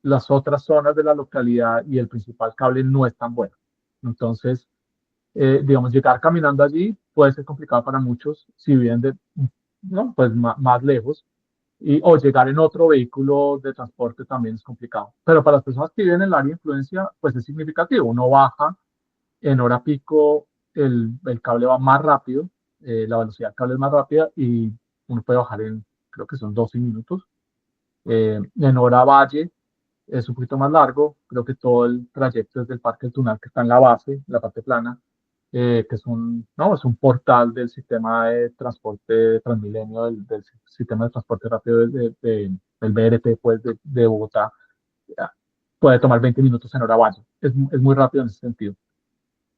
las otras zonas de la localidad y el principal cable no es tan buena. Entonces, digamos, llegar caminando allí puede ser complicado para muchos si viven ¿no? Pues más lejos o llegar en otro vehículo de transporte también es complicado. Pero para las personas que viven en el área de influencia, pues es significativo. Uno baja en hora pico, el cable va más rápido, la velocidad del cable es más rápida y uno puede bajar creo que son 12 minutos. En hora valle es un poquito más largo, creo que todo el trayecto desde el Parque del Tunal, que está en la base, la parte plana, que no, es un portal del sistema de transporte de Transmilenio, del sistema de transporte rápido del BRT, pues, de Bogotá. Puede tomar 20 minutos en hora valle. Es muy rápido en ese sentido.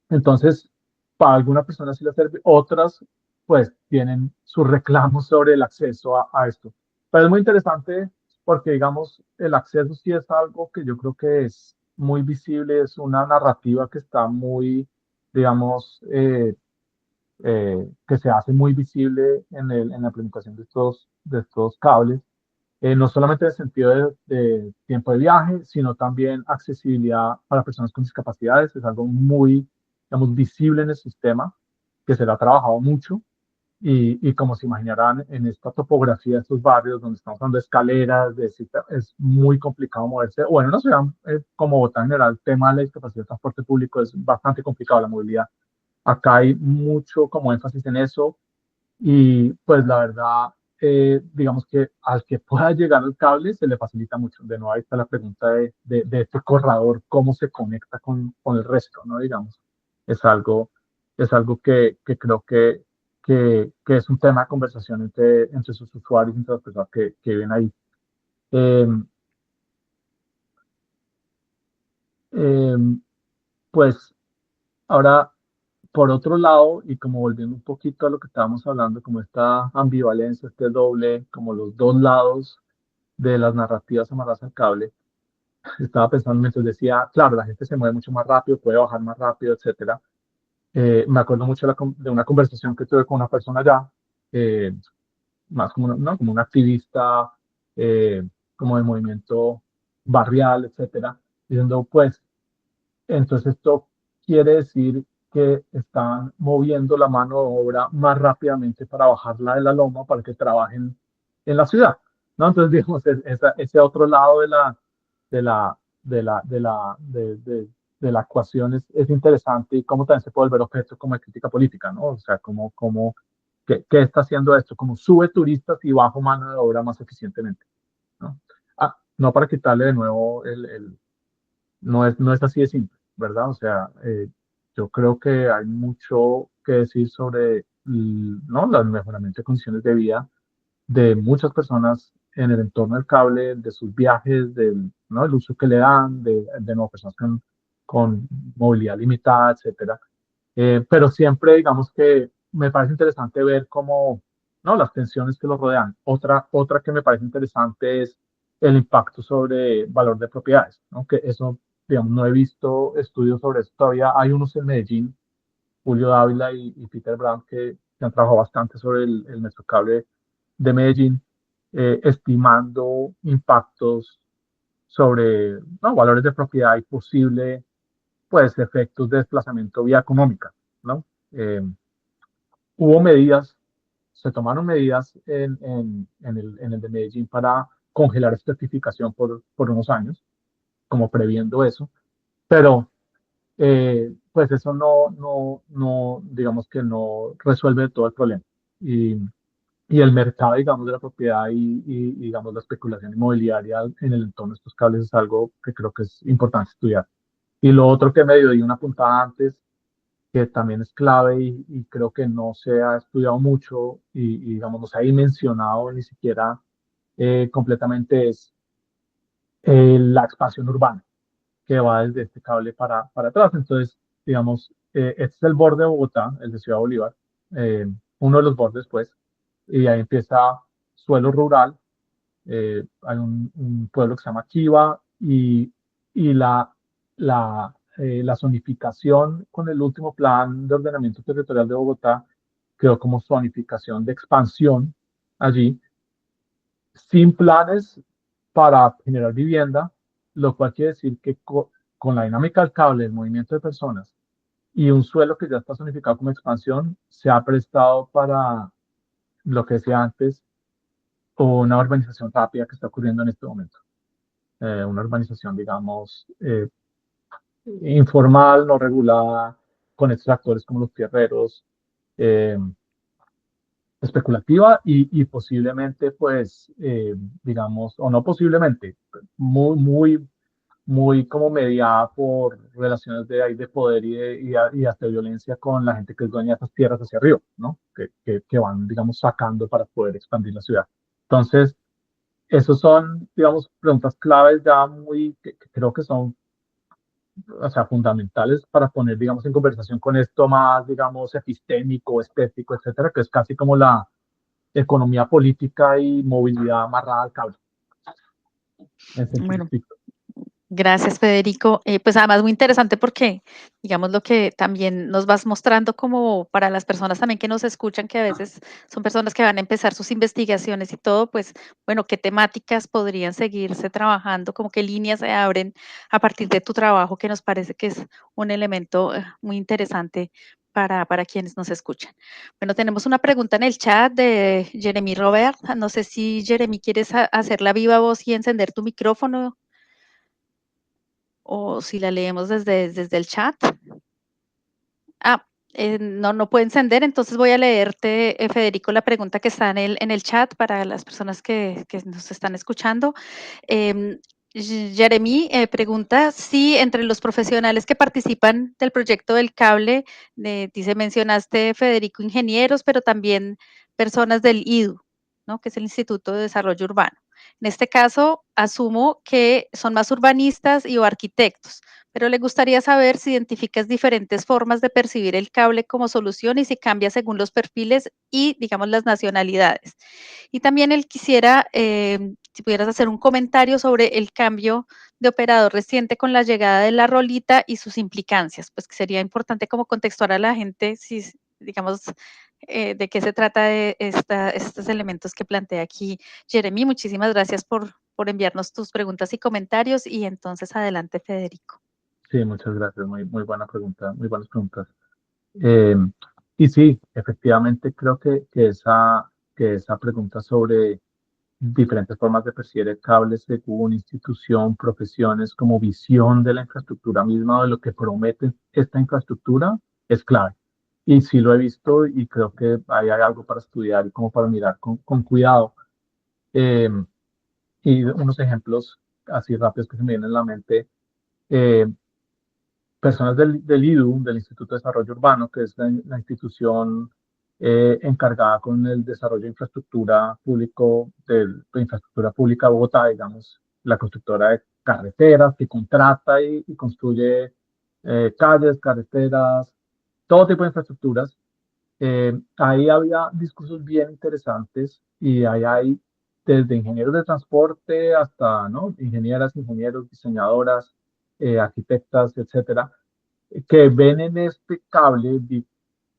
Entonces, para algunas personas sí les sirve, otras pues tienen sus reclamos sobre el acceso a esto. Pero es muy interesante porque, digamos, el acceso sí es algo que yo creo que es muy visible, es una narrativa que está muy, digamos, que se hace muy visible en la implementación de estos cables, no solamente en el sentido de tiempo de viaje, sino también accesibilidad para personas con discapacidades. Es algo muy, digamos, visible en el sistema, que se le ha trabajado mucho. Y como se imaginarán, en esta topografía de estos barrios donde estamos hablando de escaleras, es muy complicado moverse. O en una ciudad como Bogotá en general, el tema de la discapacidad de transporte público es bastante complicado, la movilidad. Acá hay mucho como énfasis en eso y pues la verdad, digamos que al que pueda llegar el cable se le facilita mucho. De nuevo, ahí está la pregunta de este corredor, cómo se conecta con el resto, ¿no? Digamos, es algo, es algo que creo que es un tema de conversación entre sus usuarios, entre las personas que viven ahí. Eh, eh, pues ahora, por otro lado, y como volviendo un poquito a lo que estábamos hablando, como esta ambivalencia, este doble, como los dos lados de las narrativas amarradas al cable, estaba pensando mientras decía, claro, la gente se mueve mucho más rápido, puede bajar más rápido, etcétera. Me acuerdo mucho de una conversación que tuve con una persona allá, eh, más como, ¿no? Como un activista, eh, como de movimiento barrial, etcétera, diciendo, pues, entonces esto quiere decir que están moviendo la mano de obra más rápidamente para bajarla de la loma para que trabajen en la ciudad, ¿no? Entonces, digamos, ese otro lado de la, de la ecuación es interesante y cómo también se puede volver objeto como de crítica política, ¿no? O sea, ¿qué está haciendo esto? Como sube turistas y bajo mano de obra más eficientemente, ¿no? No para quitarle de nuevo no es así de simple, ¿verdad? O sea, yo creo que hay mucho que decir sobre, ¿no? El mejoramiento de condiciones de vida de muchas personas en el entorno del cable, de sus viajes, ¿no? El uso que le dan, de nuevo, personas con movilidad limitada, etcétera. Pero siempre, digamos que me parece interesante ver cómo, ¿no? Las tensiones que los rodean. Otra que me parece interesante es el impacto sobre valor de propiedades, ¿no? Que eso, digamos, no he visto estudios sobre eso todavía. Hay unos en Medellín, Julio Dávila y Peter Brown, que han trabajado bastante sobre el Metrocable de Medellín, estimando impactos sobre, ¿no? Valores de propiedad y posible, pues, efectos de desplazamiento vía económica, ¿no? Eh, hubo medidas, se tomaron medidas en el de Medellín para congelar estratificación por unos años, como previendo eso, pero pues eso no, digamos que no resuelve todo el problema. Y el mercado, digamos, de la propiedad digamos, la especulación inmobiliaria en el entorno de estos cables es algo que creo que es importante estudiar. Y lo otro que medio di una puntada antes que también es clave y creo que no se ha estudiado mucho y, digamos, no se ha dimensionado ni siquiera completamente, es la expansión urbana que va desde este cable para atrás. Entonces, digamos, este es el borde de Bogotá, el de Ciudad Bolívar, eh, uno de los bordes, pues, y ahí empieza suelo rural. Hay un pueblo que se llama Chiva y la zonificación con el último plan de ordenamiento territorial de Bogotá quedó como zonificación de expansión allí, sin planes para generar vivienda, lo cual quiere decir que con la dinámica del cable, el movimiento de personas y un suelo que ya está zonificado como expansión, se ha prestado para lo que decía antes, una urbanización rápida que está ocurriendo en este momento. Una urbanización, digamos, informal, no regulada, con estos actores como los tierreros, eh, especulativa y posiblemente, pues, digamos, o no posiblemente, muy como mediada por relaciones de poder y hasta violencia con la gente que es dueña de esas tierras hacia arriba, ¿no? Que van, digamos, sacando para poder expandir la ciudad. Entonces, esos son, digamos, preguntas claves ya que creo que son, o sea, fundamentales para poner, digamos, en conversación con esto más, digamos, epistémico, estético, etcétera, que es casi como la economía política y movilidad amarrada al cable, en sentido Bueno, estricto. gracias, Federico. Pues además muy interesante porque, digamos, lo que también nos vas mostrando como para las personas también que nos escuchan, que a veces son personas que van a empezar sus investigaciones y todo, pues, bueno, qué temáticas podrían seguirse trabajando, como qué líneas se abren a partir de tu trabajo, que nos parece que es un elemento muy interesante para quienes nos escuchan. Bueno, tenemos una pregunta en el chat de Jeremy Robert. No sé si, Jeremy, quieres hacer la viva voz y encender tu micrófono o si la leemos desde el chat. Ah, no puede encender, entonces voy a leerte, Federico, la pregunta que está en el chat para las personas que nos están escuchando. Em, Jeremy pregunta si entre los profesionales que participan del proyecto del cable, dice, mencionaste, Federico, ingenieros, pero también personas del IDU, ¿no? Que es el Instituto de Desarrollo Urbano. En este caso, asumo que son más urbanistas y o arquitectos, pero le gustaría saber si identificas diferentes formas de percibir el cable como solución y si cambia según los perfiles y, digamos, las nacionalidades. Y también él quisiera, si pudieras hacer un comentario sobre el cambio de operador reciente con la llegada de la rolita y sus implicancias, pues que sería importante como contextuar a la gente, si, digamos, de qué se trata de estos elementos que plantea aquí Jeremy. Muchísimas gracias por enviarnos tus preguntas y comentarios y entonces adelante, Federico. Sí, muchas gracias. Muy buena pregunta, muy buenas preguntas. Eh, y sí, efectivamente creo que esa pregunta sobre diferentes formas de percibir el cable según institución, profesiones, como visión de la infraestructura misma, o de lo que promete esta infraestructura, es clave. Y sí lo he visto y creo que ahí hay algo para estudiar y como para mirar con cuidado. Eh, y unos ejemplos así rápidos que se me vienen a la mente. eh, Personas del IDU, del Instituto de Desarrollo Urbano, que es la institución encargada con el desarrollo de infraestructura de infraestructura pública de Bogotá, digamos, la constructora de carreteras que contrata y construye calles, carreteras, todo tipo de infraestructuras. Ahí había discursos bien interesantes y ahí hay desde ingenieros de transporte hasta, ¿no? Ingenieras, ingenieros, diseñadoras, arquitectas, etcétera, que ven en este cable,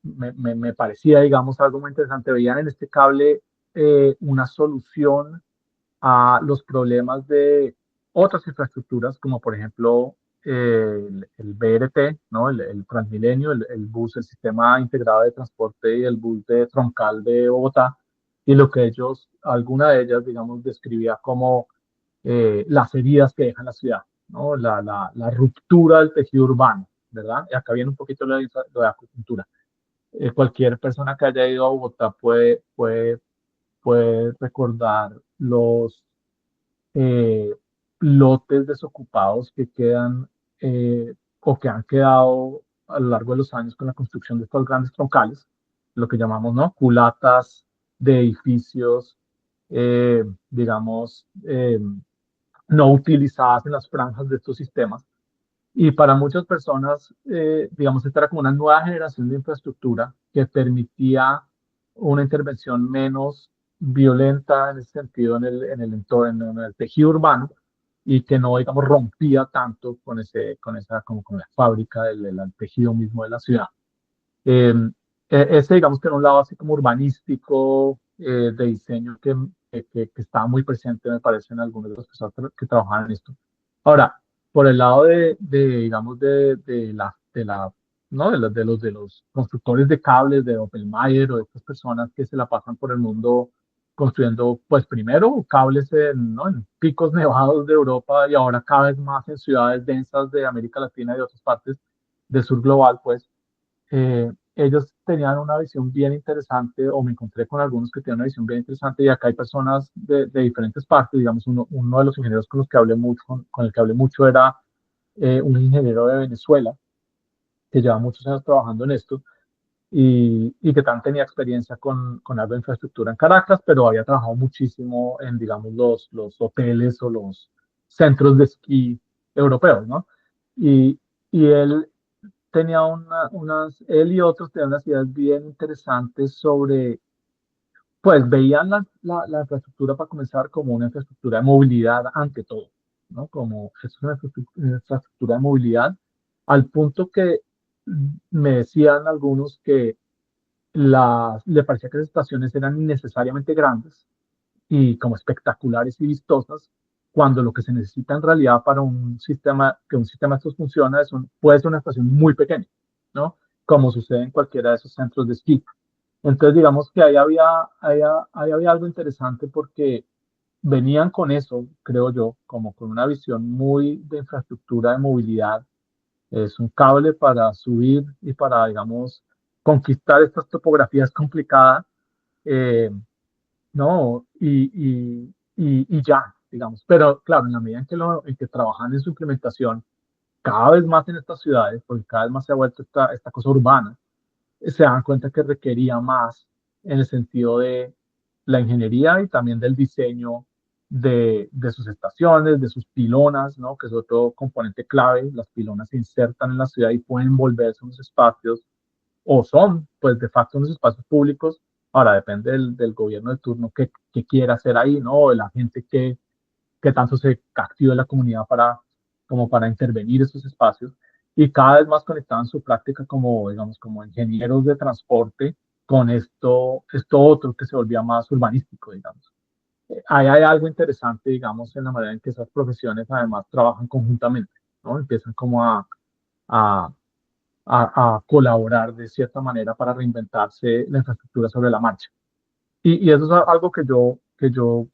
me parecía, digamos, algo muy interesante, veían en este cable una solución a los problemas de otras infraestructuras, como por ejemplo el BRT, ¿no? El Transmilenio, el bus, el sistema integrado de transporte y el bus de troncal de Bogotá, y lo que alguna de ellas, digamos, describía como las heridas que deja la ciudad, ¿no? La ruptura del tejido urbano, ¿verdad? Y acá viene un poquito lo de acupuntura. Cualquier persona que haya ido a Bogotá puede recordar los lotes desocupados que quedan o que han quedado a lo largo de los años con la construcción de estos grandes troncales, lo que llamamos, ¿no? Culatas de edificios, digamos, no utilizadas en las franjas de estos sistemas. Y para muchas personas, digamos, esta era como una nueva generación de infraestructura que permitía una intervención menos violenta en ese sentido en el entorno, en el tejido urbano, y que no, digamos, rompía tanto con como con la fábrica del tejido mismo de la ciudad. Eh, ese, digamos que en un lado así como urbanístico, de diseño, que estaba muy presente, me parece, en algunos de los personas que trabajaban en esto. Ahora, por el lado digamos, ¿no? De los constructores de cables, de Oppenheimer o de estas personas que se la pasan por el mundo construyendo, pues primero cables ¿no? en picos nevados de Europa y ahora cada vez más en ciudades densas de América Latina y de otras partes del sur global, pues ellos tenían una visión bien interesante, o me encontré con algunos que tenían una visión bien interesante, y acá hay personas de diferentes partes. Digamos, uno de los ingenieros con los que hablé mucho, con el que hablé mucho era un ingeniero de Venezuela, que lleva muchos años trabajando en esto, y que también tenía experiencia con algo de infraestructura en Caracas, pero había trabajado muchísimo en, digamos, los hoteles o los centros de esquí europeos, ¿no? Y, y él y otros tenían unas ideas bien interesantes sobre, pues veían la infraestructura para comenzar como una infraestructura de movilidad ante todo, ¿no? Como es una infraestructura de movilidad, al punto que me decían algunos que le parecía que las estaciones eran innecesariamente grandes y como espectaculares y vistosas, cuando lo que se necesita en realidad para que un sistema de estos funcione puede ser una estación muy pequeña, ¿no? Como sucede en cualquiera de esos centros de esquí. Entonces, digamos que ahí había algo interesante porque venían con eso, creo yo, como con una visión muy de infraestructura de movilidad. Es un cable para subir y para, digamos, conquistar estas topografías complicadas, eh, ¿no? Y ya, digamos. Pero claro, en la medida en que trabajan en su implementación, cada vez más en estas ciudades, porque cada vez más se ha vuelto esta cosa urbana, se dan cuenta que requería más en el sentido de la ingeniería y también del diseño de sus estaciones, de sus pilonas, ¿no? Que es otro componente clave. Las pilonas se insertan en la ciudad y pueden volverse unos espacios, o son, pues, de facto unos espacios públicos. Ahora depende del gobierno de turno que quiera hacer ahí, ¿no? O de la gente que tanto se active la comunidad como para intervenir esos espacios, y cada vez más conectaban su práctica como, digamos, como ingenieros de transporte con esto otro que se volvía más urbanístico, digamos. Ahí hay algo interesante, digamos, en la manera en que esas profesiones además trabajan conjuntamente, ¿no? Empiezan como a, a colaborar de cierta manera para reinventarse la infraestructura sobre la marcha. Y eso es algo que yo,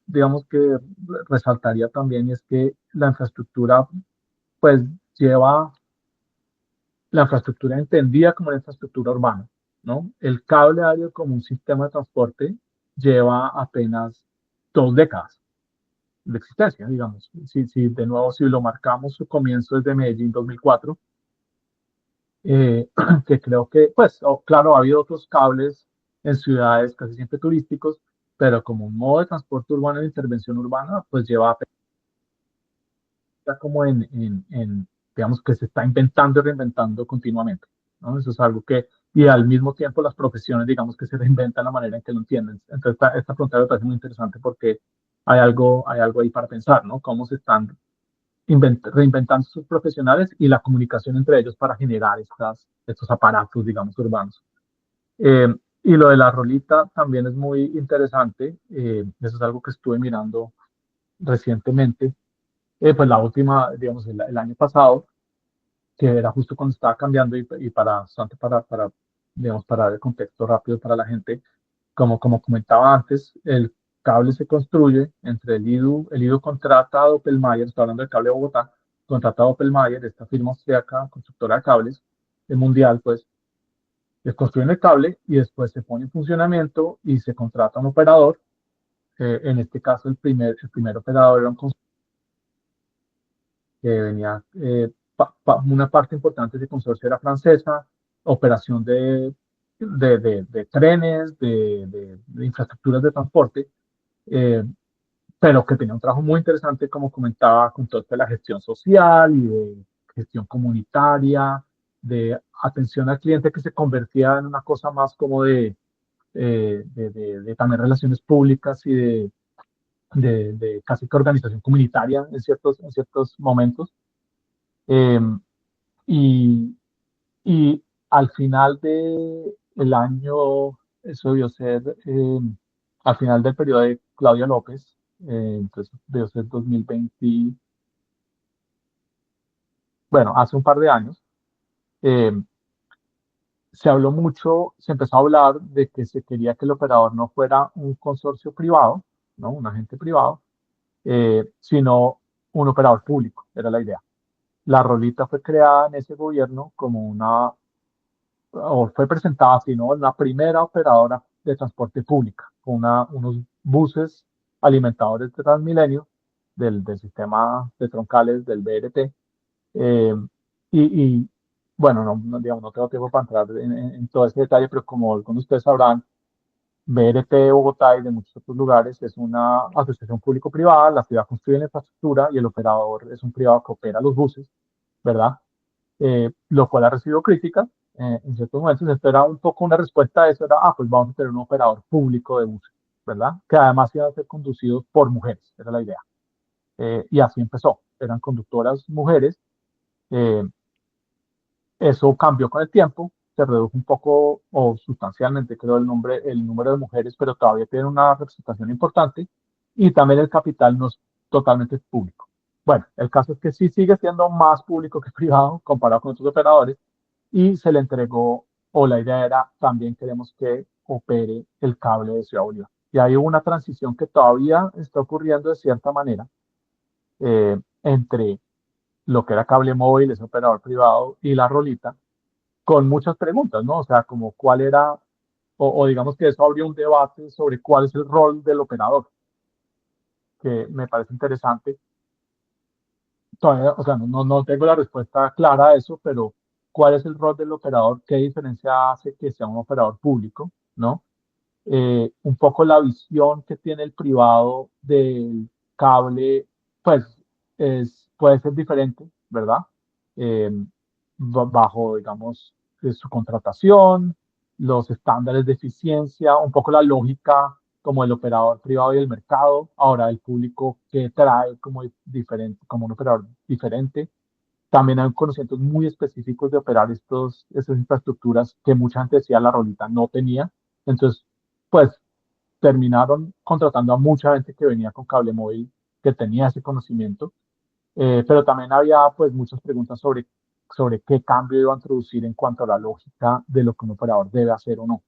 digamos que resaltaría también, y es que pues lleva la infraestructura entendida como la infraestructura urbana, ¿no? El cable aéreo como un sistema de transporte lleva apenas 2 décadas de existencia, digamos. De nuevo, si lo marcamos, su comienzo desde Medellín 2004, que creo que, pues, claro, ha habido otros cables en ciudades casi siempre turísticos, pero como un modo de transporte urbano de intervención urbana, pues lleva como digamos que se está inventando y reinventando continuamente, ¿no? Eso es algo y al mismo tiempo las profesiones, digamos que se reinventan la manera en que lo entienden. Entonces, esta pregunta me parece muy interesante porque hay algo ahí para pensar, ¿no? Cómo se están reinventando sus profesionales y la comunicación entre ellos para generar estos aparatos, digamos, urbanos. Eh, y lo de la rolita también es muy interesante. Eso es algo que estuve mirando recientemente. Pues la última, digamos, el año pasado, que era justo cuando estaba cambiando, y digamos, para dar el contexto rápido para la gente, como comentaba antes, el cable se construye entre el IDU contrata a Doppelmayr, estoy hablando del cable de Bogotá, contrata a Doppelmayr, esta firma austriaca, constructora de cables, mundial, pues, les construyen el cable y después se pone en funcionamiento y se contrata un operador. En este caso, el primer operador era un constructor que venía una parte importante de ese consorcio era francesa, operación de trenes, de infraestructuras de transporte, eh, pero que tenía un trabajo muy interesante, como comentaba, con todo esto de la gestión social y de gestión comunitaria, de atención al cliente que se convertía en una cosa más como de también relaciones públicas y de casi que organización comunitaria en ciertos momentos. Eh, y, y al final del año, eso debió ser, al final del periodo de Claudia López, entonces debió ser 2020, bueno, hace un par de años, eh, se habló mucho, se empezó a hablar de que se quería que el operador no fuera un consorcio privado, ¿no? Un agente privado, sino un operador público, era la idea. La Rolita fue creada en ese gobierno como o fue presentada así, ¿no? La primera operadora de transporte pública, con unos buses alimentadores de Transmilenio del sistema de troncales del BRT. eh, y, bueno, digamos, no tengo tiempo para entrar en todo ese detalle, pero como algunos de ustedes sabrán, BRT de Bogotá y de muchos otros lugares es una asociación público-privada, la ciudad construye la infraestructura y el operador es un privado que opera los buses, ¿verdad? Lo cual ha recibido críticas en ciertos momentos. Esto era un poco una respuesta a eso, era, pues vamos a tener un operador público de buses, ¿verdad? Que además iba a ser conducido por mujeres, era la idea. Y así empezó, eran conductoras mujeres. eh, Eso cambió con el tiempo, se redujo un poco o sustancialmente, creo, el número de mujeres, pero todavía tienen una representación importante y también el capital no es totalmente público. Bueno, el caso es que sí sigue siendo más público que privado comparado con otros operadores y se le entregó, o la idea era, también queremos que opere el cable de Ciudad Bolívar. Y hay una transición que todavía está ocurriendo de cierta manera entre lo que era cable móvil, ese operador privado, y la rolita, con muchas preguntas, ¿no? O sea, como cuál era, o digamos que eso abrió un debate sobre cuál es el rol del operador, que me parece interesante. Todavía, o sea, no tengo la respuesta clara a eso, pero ¿cuál es el rol del operador? ¿Qué diferencia hace que sea un operador público, ¿no? Un poco la visión que tiene el privado del cable, pues puede ser diferente, ¿verdad? Eh, Bajo, digamos, su contratación, los estándares de eficiencia, un poco la lógica como el operador privado y el mercado, ahora el público que trae como diferente, como un operador diferente. También hay conocimientos muy específicos de operar estas infraestructuras que mucha gente decía la rolita no tenía. Entonces, pues terminaron contratando a mucha gente que venía con cable móvil, que tenía ese conocimiento, pero también había pues muchas preguntas sobre qué cambio iba a introducir en cuanto a la lógica de lo que un operador debe hacer o no.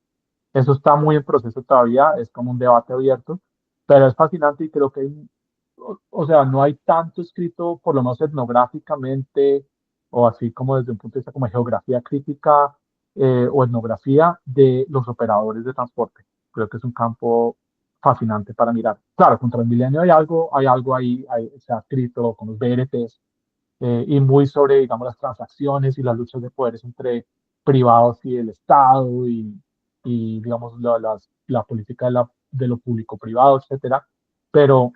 Eso está muy en proceso todavía, es como un debate abierto, pero es fascinante y creo que o sea, no hay tanto escrito, por lo menos etnográficamente, o así como desde un punto de vista como geografía crítica o etnografía de los operadores de transporte. Creo que es un campo fascinante para mirar. Claro, con Transmilenio hay algo ahí, se ha escrito con los BRTs, y muy sobre, digamos, las transacciones y las luchas de poderes entre privados y el Estado y digamos, la política de lo público-privado, etcétera. Pero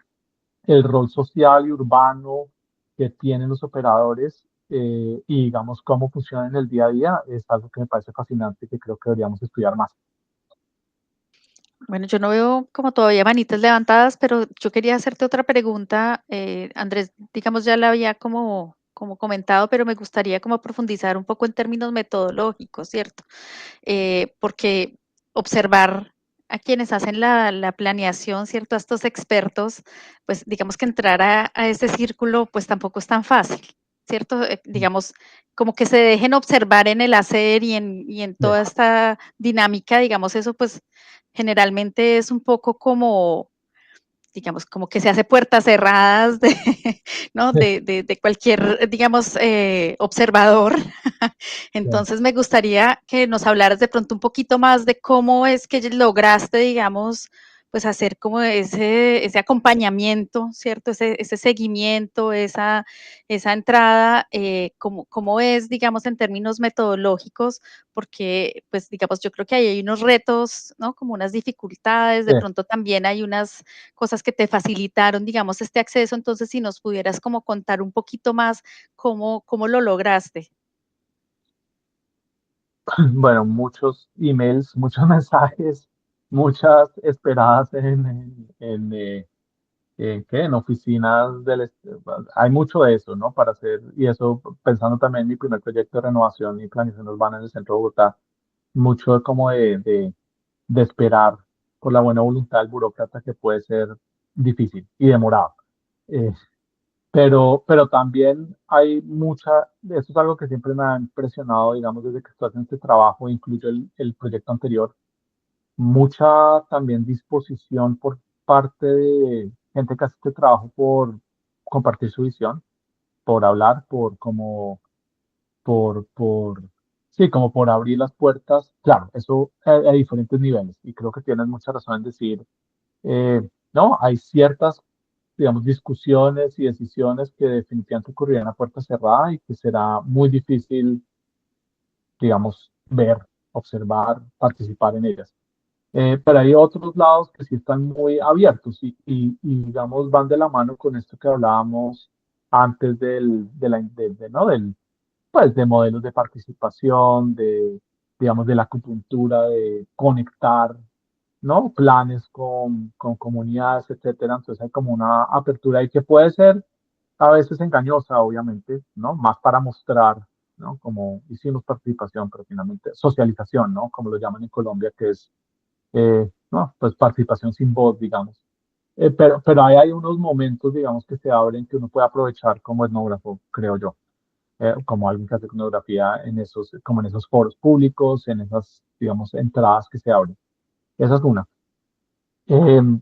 el rol social y urbano que tienen los operadores y, digamos, cómo funcionan en el día a día es algo que me parece fascinante y que creo que deberíamos estudiar más. Bueno, yo no veo como todavía manitas levantadas, pero yo quería hacerte otra pregunta. Andrés, digamos, ya la había como comentado, pero me gustaría como profundizar un poco en términos metodológicos, ¿cierto? Porque observar a quienes hacen la planeación, ¿cierto? A estos expertos, pues digamos que entrar a ese círculo, pues tampoco es tan fácil, ¿cierto? Digamos, como que se dejen observar en el hacer y en Sí, toda esta dinámica, digamos, eso pues generalmente es un poco como, digamos, como que se hace puertas cerradas de, ¿no? de cualquier, digamos, observador. sí. Entonces me gustaría que nos hablaras de pronto un poquito más de cómo es que lograste, digamos, pues hacer como ese acompañamiento, ¿cierto? Ese seguimiento, esa entrada, ¿cómo es, digamos, en términos metodológicos? Porque, pues, digamos, yo creo que ahí hay unos retos, ¿no? Como unas dificultades, de Sí. pronto también hay unas cosas que te facilitaron, digamos, este acceso. Entonces, si nos pudieras como contar un poquito más cómo lo lograste. Bueno, muchos emails, muchos mensajes, muchas esperadas en oficinas hay mucho de eso, ¿no? Para hacer, y eso pensando también en mi primer proyecto de renovación y planificación urbana en el centro de Bogotá, mucho como de esperar por la buena voluntad del burócrata que puede ser difícil y demorado. Eh, pero también hay eso es algo que siempre me ha impresionado, digamos, desde que estoy haciendo este trabajo, incluyo el proyecto anterior, mucha también disposición por parte de gente que hace este trabajo por compartir su visión, por hablar, por, sí, como por abrir las puertas. Claro, eso a diferentes niveles, y creo que tienes mucha razón en decir, no, hay ciertas, digamos, discusiones y decisiones que definitivamente ocurrirán a puerta cerrada y que será muy difícil, digamos, ver, observar, participar en ellas. Pero hay otros lados que sí están muy abiertos digamos, van de la mano con esto que hablábamos antes ¿no? Pues, de modelos de participación, digamos, de la acupuntura, de conectar, ¿no? Planes con comunidades, etcétera. Entonces hay como una apertura ahí que puede ser a veces engañosa, obviamente, ¿no? Más para mostrar, ¿no? Como hicimos participación, pero finalmente socialización, ¿no? Como lo llaman en Colombia, que es, no, pues participación sin voz, digamos. Pero ahí hay unos momentos, digamos, que se abren que uno puede aprovechar como etnógrafo, creo yo, como alguien que hace etnografía como en esos foros públicos, en esas, digamos, entradas que se abren. Esa es una. Em,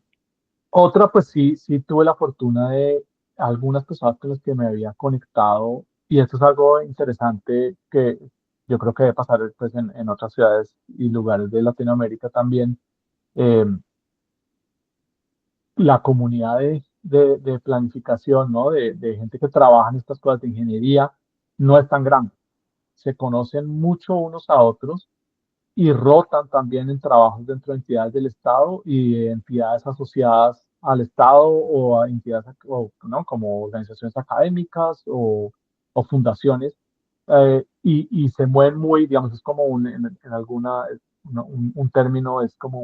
Otra, pues sí tuve la fortuna de algunas personas con las que me había conectado, y esto es algo interesante que yo creo que debe pasar pues, en otras ciudades y lugares de Latinoamérica también. eh, la comunidad de planificación, ¿no? De gente que trabaja en estas cosas de ingeniería, no es tan grande. Se conocen mucho unos a otros y rotan también en trabajos dentro de entidades del Estado y de entidades asociadas al Estado o a entidades, ¿no? Como organizaciones académicas o fundaciones. Y se mueven muy, digamos, es como en alguna, un término, es como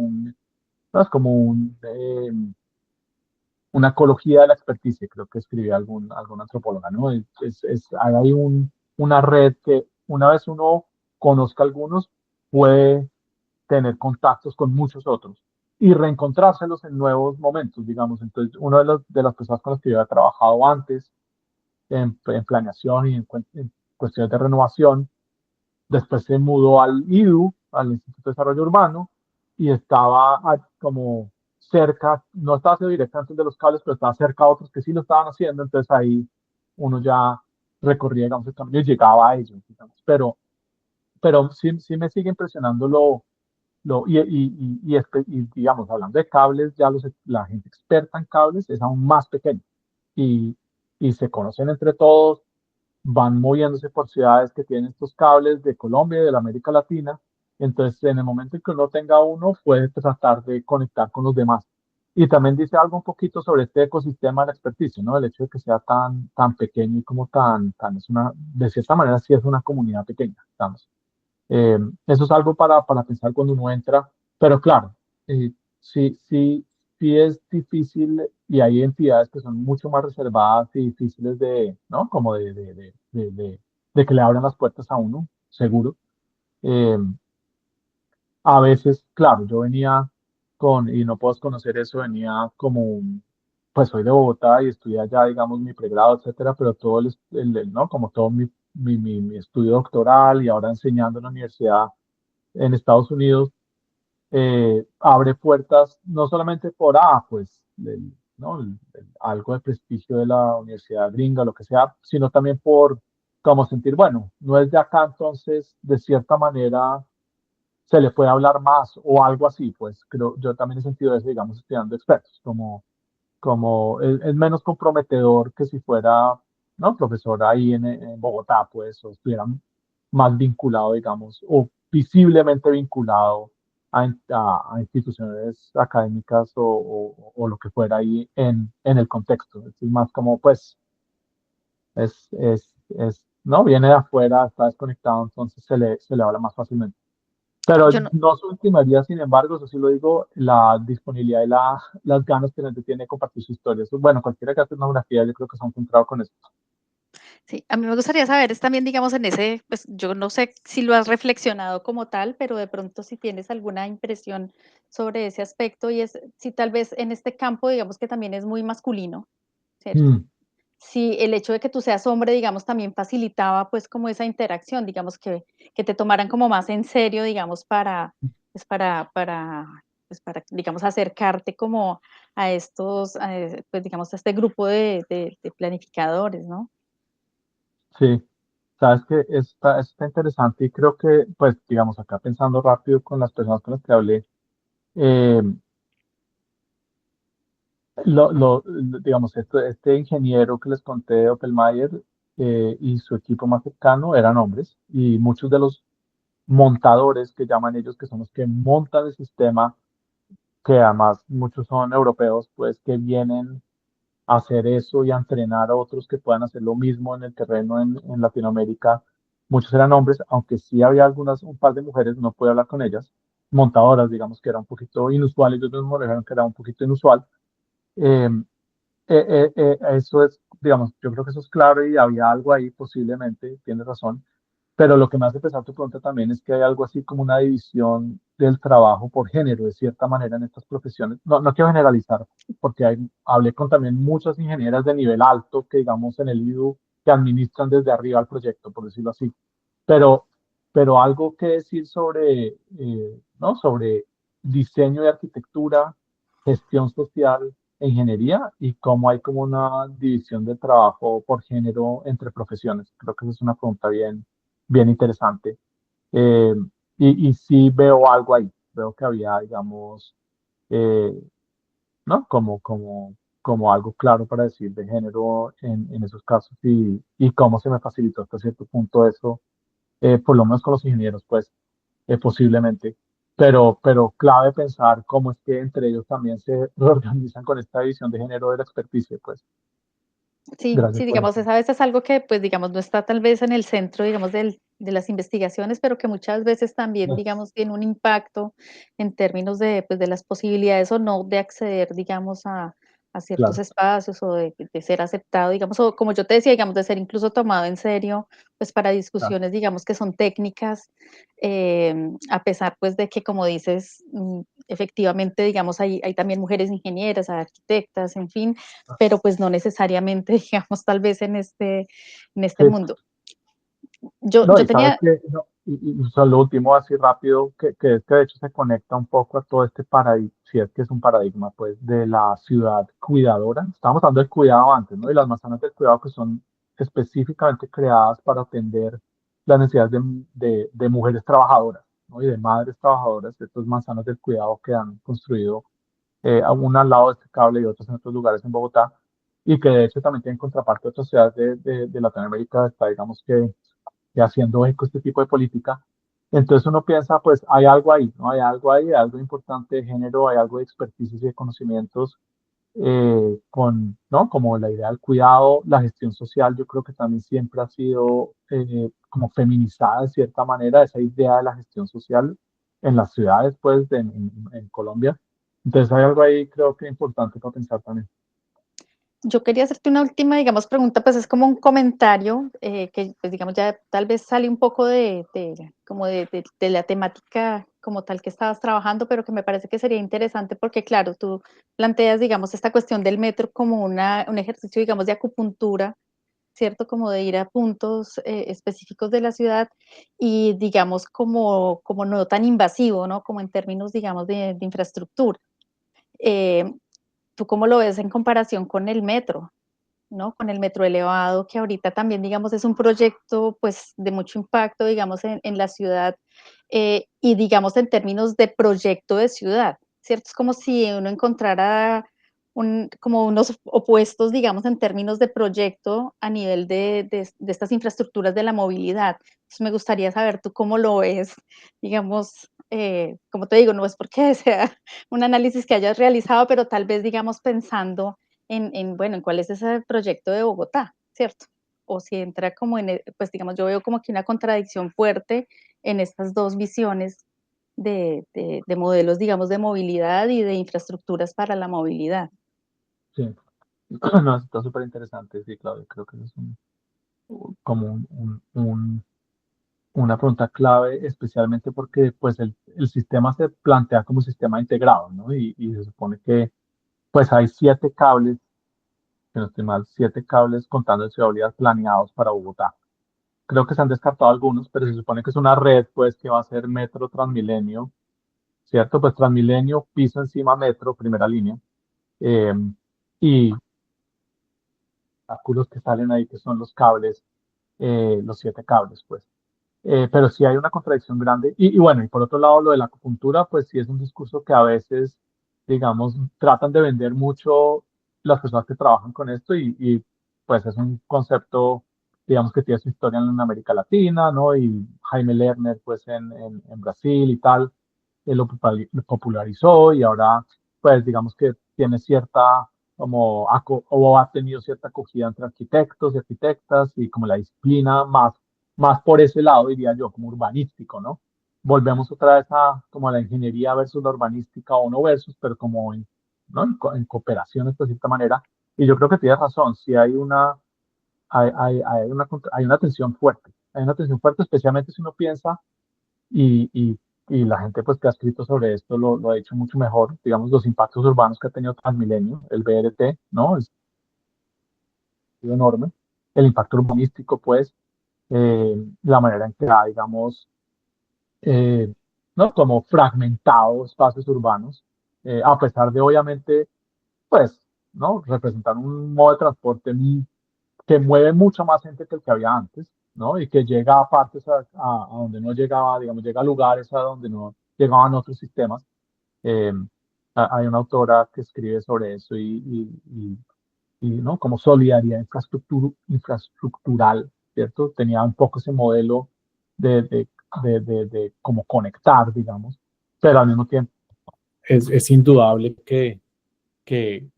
¿no? Es como una ecología de la experticia, creo que escribió alguna antropóloga, ¿no? Hay una red que una vez uno conozca algunos, puede tener contactos con muchos otros y reencontrárselos en nuevos momentos, digamos. Entonces, una de las personas con las que yo había trabajado antes en planeación y en cuestiones de renovación, después se mudó al IDU, al Instituto de Desarrollo Urbano, y estaba como cerca, no estaba haciendo directamente de los cables, pero estaba cerca a otros que sí lo estaban haciendo, entonces ahí uno ya recorría, digamos, el camino y llegaba a ellos, digamos. Pero sí me sigue impresionando digamos, hablando de cables, ya la gente experta en cables es aún más pequeña y, y se conocen entre todos, van moviéndose por ciudades que tienen estos cables de Colombia y de la América Latina. Entonces, en el momento en que uno tenga uno, puede tratar de conectar con los demás. Y también dice algo un poquito sobre este ecosistema de la experticia, ¿no? El hecho de que sea tan pequeño y como de cierta manera, sí es una comunidad pequeña, estamos. Eso es algo para pensar cuando uno entra, pero claro, sí es difícil y hay entidades que son mucho más reservadas y difíciles ¿no? Como de que le abran las puertas a uno, seguro. Eh, a veces, claro, yo venía y no puedo conocer eso, venía pues soy de Bogotá y estudié allá, digamos, mi pregrado, etcétera, pero todo ¿no? Como todo mi estudio doctoral y ahora enseñando en la universidad en Estados Unidos, abre puertas no solamente pues, ¿no? Algo de prestigio de la universidad gringa, lo que sea, sino también por como sentir, bueno, no es de acá, entonces, de cierta manera, se le puede hablar más o algo así, pues creo, yo también he sentido eso, digamos, estudiando expertos, como es menos comprometedor que si fuera, ¿no? Profesor ahí en Bogotá, pues, o estuviera más vinculado, digamos, o visiblemente vinculado a instituciones académicas o lo que fuera ahí en el contexto. Es más como, pues, no, viene de afuera, está desconectado, entonces se le habla más fácilmente. Pero Yo no, no subestimaría, sin embargo, eso sí lo digo, la disponibilidad y las ganas que la gente tiene de compartir su historia. Eso, bueno, cualquiera que hace etnografía, yo creo que se ha encontrado con eso. sí, a mí me gustaría saber es también, digamos, en ese, pues yo no sé si lo has reflexionado como tal, pero de pronto si tienes alguna impresión sobre ese aspecto y es si tal vez en este campo, digamos que también es muy masculino, ¿cierto? Mm, Si el hecho de que tú seas hombre, digamos, también facilitaba pues como esa interacción, digamos, que te tomaran como más en serio, digamos, pues para, digamos, acercarte como a estos, pues digamos, a este grupo de planificadores, ¿no? sí, sabes que está interesante y creo que, pues, digamos, acá pensando rápido con las personas con las que hablé, eh, digamos, este ingeniero que les conté de Oppenheimer y su equipo más cercano eran hombres y muchos de los montadores que llaman ellos, que son los que montan el sistema, que además muchos son europeos, pues que vienen a hacer eso y a entrenar a otros que puedan hacer lo mismo en el terreno en Latinoamérica. Muchos eran hombres, aunque sí había un par de mujeres, no pude hablar con ellas, montadoras, digamos que era un poquito inusual, ellos mismos me dijeron que era un poquito inusual. Eh, Eso es, digamos, yo creo que eso es claro y había algo ahí posiblemente, tienes razón, pero lo que me hace pensar tu pregunta también es que hay algo así como una división del trabajo por género, de cierta manera, en estas profesiones. No, no quiero generalizar, porque hablé con también muchas ingenieras de nivel alto que, digamos, en el IDU, que administran desde arriba el proyecto, por decirlo así. Pero, pero algo que decir sobre, ¿no? Sobre diseño y arquitectura, gestión social e ingeniería y cómo hay como una división de trabajo por género entre profesiones. Creo que esa es una pregunta bien interesante. Eh, y sí veo algo ahí. Veo que había, digamos, eh, ¿no? Como algo claro para decir de género en esos casos y cómo se me facilitó hasta cierto punto eso, por lo menos con los ingenieros, pues, posiblemente. Pero clave pensar cómo es que entre ellos también se reorganizan con esta visión de género de la experticia, pues. Sí, Gracias sí, por digamos, eso. esa vez es algo que, pues, digamos, no está tal vez en el centro, digamos, de las investigaciones, pero que muchas veces también, digamos, tiene un impacto en términos de, pues, de las posibilidades o no de acceder, digamos, a ciertos Claro, espacios o de ser aceptado, digamos, o como yo te decía, digamos, de ser incluso tomado en serio, pues, para claro. discusiones, digamos, que son técnicas, a pesar, pues, de que, como dices, efectivamente, digamos, hay también mujeres ingenieras, arquitectas, en fin, pero pues no necesariamente, digamos, tal vez en este Sí, mundo. no, Yo y sabes tenía, que, no, y solo lo último así rápido, que es que de hecho se conecta un poco a todo este paradigma, si es que es un paradigma, pues, de la ciudad cuidadora. Estábamos hablando del cuidado antes, ¿no? Y las manzanas del cuidado que son específicamente creadas para atender las necesidades de mujeres trabajadoras, ¿no? Y de madres trabajadoras, estas manzanas del cuidado que han construido una al lado de este cable y otras en otros lugares en Bogotá, y que de hecho también tienen contraparte en otras ciudades de Latinoamérica, está, digamos que haciendo eco este tipo de política. Entonces uno piensa, pues hay algo ahí, ¿no? Hay algo ahí, hay algo importante de género, hay algo de experticias y de conocimientos ¿no? Como la idea del cuidado, la gestión social, yo creo que también siempre ha sido como feminizada de cierta manera, esa idea de la gestión social en las ciudades, pues, en Colombia. Entonces hay algo ahí, creo que importante para pensar también. yo quería hacerte una última, digamos, pregunta, pues es como un comentario que, pues digamos, ya tal vez sale un poco como de la temática como tal que estabas trabajando, pero que me parece que sería interesante porque, claro, tú planteas, digamos, esta cuestión del metro como un ejercicio, digamos, de acupuntura, ¿cierto? Como de ir a puntos específicos de la ciudad y, digamos, como no tan invasivo, ¿no? Como en términos, digamos, de infraestructura. Eh, ¿Tú cómo lo ves en comparación con el metro? ¿no? Con el metro elevado, que ahorita también, digamos, es un proyecto, pues, de mucho impacto, digamos, en la ciudad, y digamos, en términos de proyecto de ciudad, ¿cierto? Es como si uno encontrara como unos opuestos, digamos, en términos de proyecto a nivel de estas infraestructuras de la movilidad. Entonces, me gustaría saber tú cómo lo ves, digamos, como te digo, no es porque sea un análisis que hayas realizado, pero tal vez, digamos, pensando bueno, en cuál es ese proyecto de Bogotá, ¿cierto? O si entra como pues digamos, yo veo como que una contradicción fuerte en estas dos visiones de modelos, digamos, de movilidad y de infraestructuras para la movilidad. Sí, no, está súper interesante, sí, Claudio, creo que es como una pregunta clave, especialmente porque pues el sistema se plantea como un sistema integrado, ¿no? Y se supone que pues hay 7 cables, si no estoy mal, 7 cables contando de Ciudad Bolívar planeados para Bogotá. Creo que se han descartado algunos, pero se supone que es una red pues que va a ser Metro Transmilenio, ¿cierto? Pues Transmilenio, piso encima Metro, primera línea, eh, y los que salen ahí que son los cables, los 7 cables, pues. Pero sí hay una contradicción grande. Y bueno, y por otro lado, lo de la acupuntura, pues sí es un discurso que a veces, digamos, tratan de vender mucho las personas que trabajan con esto y pues es un concepto, digamos, que tiene su historia en América Latina, ¿no? Y Jaime Lerner, pues en Brasil y tal, lo popularizó y ahora, pues digamos que tiene cierta, como, o ha tenido cierta acogida entre arquitectos y arquitectas y como la disciplina más por ese lado, diría yo, como urbanístico, ¿no? Volvemos otra vez a como a la ingeniería versus la urbanística o no versus, pero como en, ¿no? En cooperación de cierta manera. Y yo creo que tienes razón, si hay una tensión fuerte, hay una tensión fuerte, especialmente si uno piensa y, y, y la gente pues que ha escrito sobre esto lo ha dicho mucho mejor, digamos, los impactos urbanos que ha tenido Transmilenio, el BRT, ¿no? Es enorme. El impacto urbanístico, pues, la manera en que ha, digamos, eh, ¿no? Como fragmentado espacios urbanos, a pesar de obviamente, pues, ¿no? Representar un modo de transporte que mueve mucha más gente que el que había antes, ¿no? Y que llega a partes a donde no llegaba, digamos, llega a lugares a donde no llegaban otros sistemas. Eh, Hay una autora que escribe sobre eso ¿no? Como solidaridad infraestructural, ¿cierto? Tenía un poco ese modelo de, de, de cómo conectar, digamos, pero al mismo tiempo es indudable que, que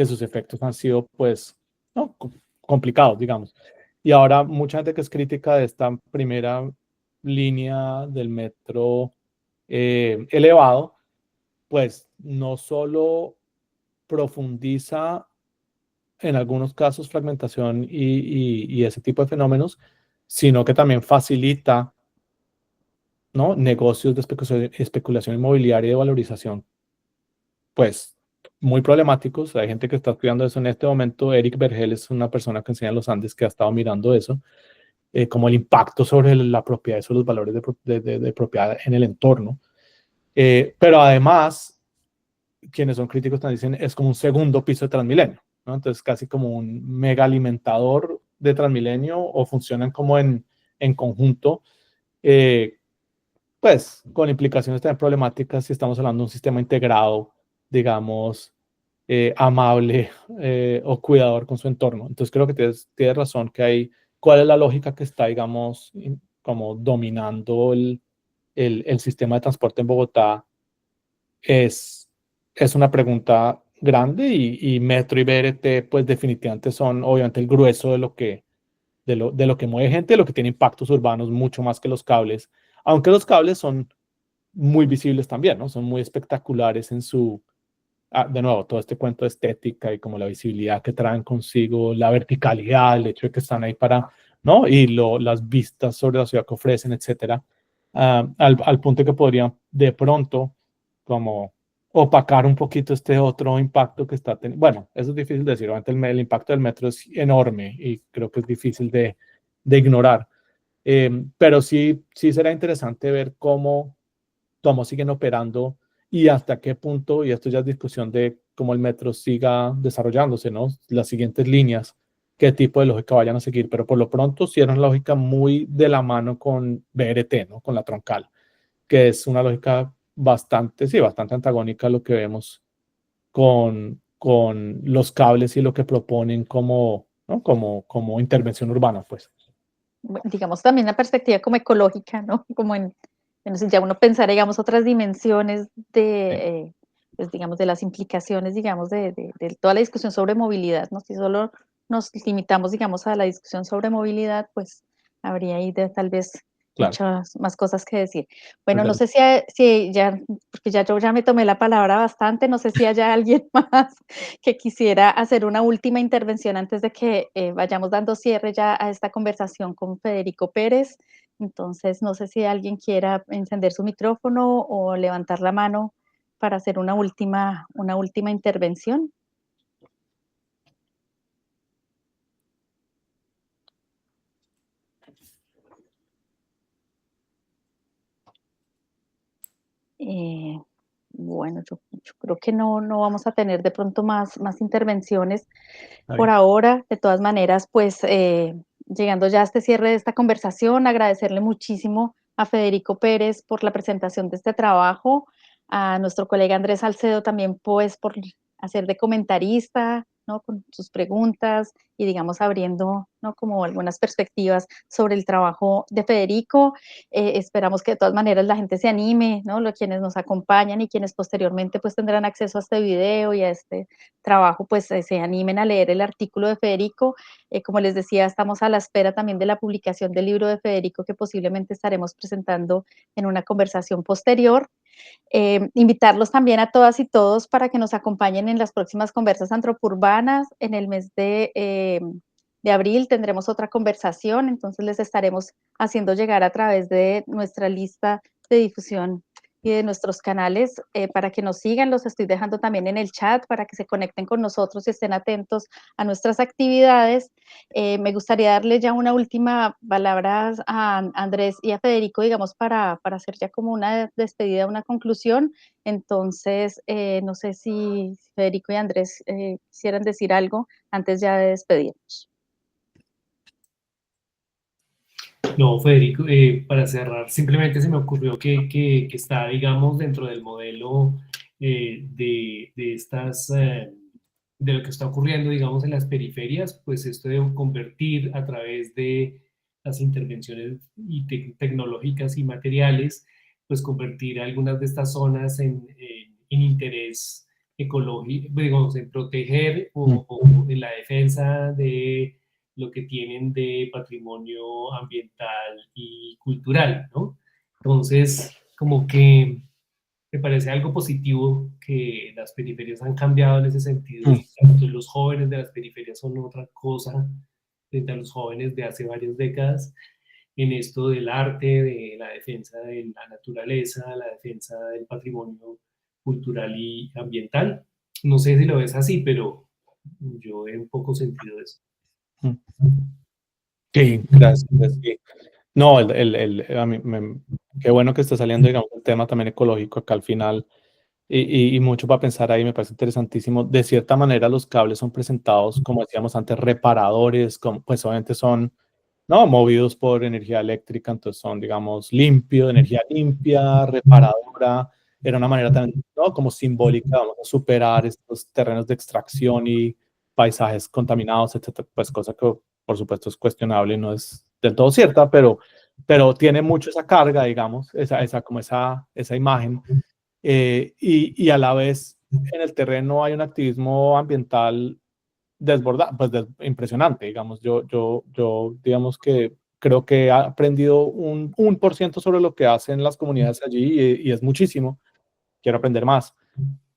sus efectos han sido, pues, ¿no? Complicados, digamos. Y ahora mucha gente que es crítica de esta primera línea del metro elevado, pues no solo profundiza en algunos casos fragmentación y ese tipo de fenómenos, sino que también facilita, ¿no? Negocios de especulación inmobiliaria y de valorización, pues muy problemáticos. Hay gente que está estudiando eso en este momento. Eric Vergel es una persona que enseña en los Andes que ha estado mirando eso, como el impacto sobre la propiedad y sobre los valores de propiedad en el entorno. Pero además, quienes son críticos también dicen es como un segundo piso de Transmilenio, ¿no? Entonces casi como un mega alimentador de Transmilenio o funcionan como en conjunto, eh, pues con implicaciones también problemáticas si estamos hablando de un sistema integrado, digamos, amable o cuidador con su entorno. Entonces creo que tienes razón que hay, ¿cuál es la lógica que está, digamos, como dominando el sistema de transporte en Bogotá? Es, es una pregunta grande y Metro y BRT pues definitivamente son obviamente el grueso de lo que mueve gente, de lo que tiene impactos urbanos mucho más que los cables, aunque los cables son muy visibles también, ¿no? Son muy espectaculares en su, de nuevo, todo este cuento de estética y como la visibilidad que traen consigo, la verticalidad, el hecho de que están ahí para, ¿no? Y las vistas sobre la ciudad que ofrecen, etcétera, al punto que podrían de pronto como opacar un poquito este otro impacto que está teniendo. Bueno, eso es difícil de decir, obviamente el impacto del metro es enorme y creo que es difícil de ignorar. Pero sí será interesante ver cómo siguen operando y hasta qué punto, y esto ya es discusión de cómo el metro siga desarrollándose, ¿no? Las siguientes líneas, qué tipo de lógica vayan a seguir, pero por lo pronto sí era una lógica muy de la mano con BRT, ¿no? Con la troncal, que es una lógica bastante, sí, bastante antagónica a lo que vemos con los cables y lo que proponen como, ¿no? como intervención urbana, pues. Digamos, también la perspectiva como ecológica, ¿no? Como en si ya uno pensar, digamos, otras dimensiones de, pues, digamos, de las implicaciones, digamos, de toda la discusión sobre movilidad, ¿no? Si solo nos limitamos, digamos, a la discusión sobre movilidad, pues habría ahí tal vez Claro. muchas más cosas que decir. Bueno, no sé si ya, porque ya yo ya me tomé la palabra bastante, no sé si haya alguien más que quisiera hacer una última intervención antes de que vayamos dando cierre ya a esta conversación con Federico Pérez. Entonces, no sé si alguien quiera encender su micrófono o levantar la mano para hacer una última intervención. Bueno, yo creo que no vamos a tener de pronto más intervenciones por ahora. De todas maneras, pues llegando ya a este cierre de esta conversación, agradecerle muchísimo a Federico Pérez por la presentación de este trabajo, a nuestro colega Andrés Salcedo también pues por hacer de comentarista, ¿no? Con sus preguntas y digamos abriendo, ¿no? Como algunas perspectivas sobre el trabajo de Federico. Esperamos que de todas maneras la gente se anime, ¿no? Quienes nos acompañan y quienes posteriormente pues tendrán acceso a este video y a este trabajo, pues se animen a leer el artículo de Federico. Como les decía, estamos a la espera también de la publicación del libro de Federico que posiblemente estaremos presentando en una conversación posterior. Invitarlos también a todas y todos para que nos acompañen en las próximas conversas antropurbanas. En el mes de abril tendremos otra conversación, entonces les estaremos haciendo llegar a través de nuestra lista de difusión y de nuestros canales para que nos sigan. Los estoy dejando también en el chat para que se conecten con nosotros y estén atentos a nuestras actividades. Me gustaría darle ya una última palabra a Andrés y a Federico, digamos, para hacer ya como una despedida, una conclusión. Entonces, no sé si Federico y Andrés quisieran decir algo antes ya de despedirnos. No, Federico, para cerrar, simplemente se me ocurrió que está, digamos, dentro del modelo de estas, de lo que está ocurriendo, digamos, en las periferias, pues esto de convertir a través de las intervenciones tecnológicas y materiales, pues convertir algunas de estas zonas en interés ecológico, digamos, en proteger o en la defensa de lo que tienen de patrimonio ambiental y cultural, ¿no? Entonces, como que me parece algo positivo que las periferias han cambiado en ese sentido y tanto los jóvenes de las periferias son otra cosa frente a los jóvenes de hace varias décadas en esto del arte, de la defensa de la naturaleza, la defensa del patrimonio cultural y ambiental. No sé si lo ves así, pero yo he un poco sentido eso. Sí, gracias. Sí. No, a mí qué bueno que esté saliendo, digamos, el tema también ecológico acá al final y mucho para pensar ahí, me parece interesantísimo. De cierta manera, los cables son presentados, como decíamos antes, reparadores, como, pues obviamente son, ¿no? Movidos por energía eléctrica, entonces son, digamos, limpio, de energía limpia, reparadora. Era una manera también, ¿no? Como simbólica, vamos a superar estos terrenos de extracción y paisajes contaminados, etcétera, pues cosa que por supuesto es cuestionable y no es del todo cierta, pero tiene mucho esa carga, digamos, esa imagen. Y a la vez en el terreno hay un activismo ambiental desbordado, pues impresionante, digamos. Yo, digamos que creo que he aprendido un por ciento sobre lo que hacen las comunidades allí y es muchísimo. Quiero aprender más.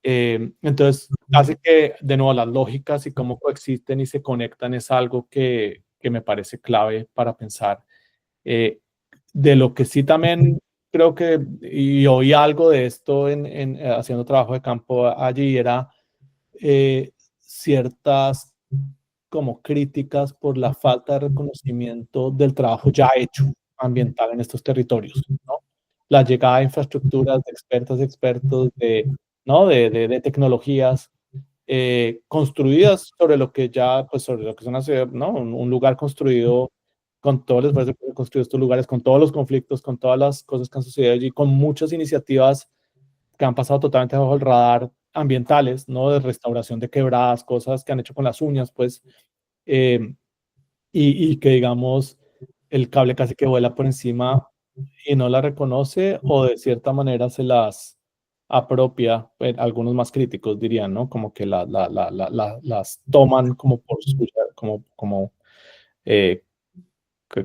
Entonces, hace que, de nuevo, las lógicas y cómo coexisten y se conectan es algo que me parece clave para pensar. De lo que sí también creo que, y oí algo de esto haciendo trabajo de campo allí, era ciertas como críticas por la falta de reconocimiento del trabajo ya hecho ambiental en estos territorios, ¿no? La llegada de infraestructuras, de expertas y expertos, ¿no? de tecnologías construidas sobre lo que ya, pues sobre lo que es una ciudad, ¿no? Un lugar construido con todo el esfuerzo que han construido estos lugares, con todos los conflictos, con todas las cosas que han sucedido allí, con muchas iniciativas que han pasado totalmente bajo el radar ambientales, ¿no? De restauración de quebradas, cosas que han hecho con las uñas, pues, y que digamos, el cable casi que vuela por encima y no la reconoce o de cierta manera se las apropia, algunos más críticos dirían, ¿no? Como que las toman como por suya, eh,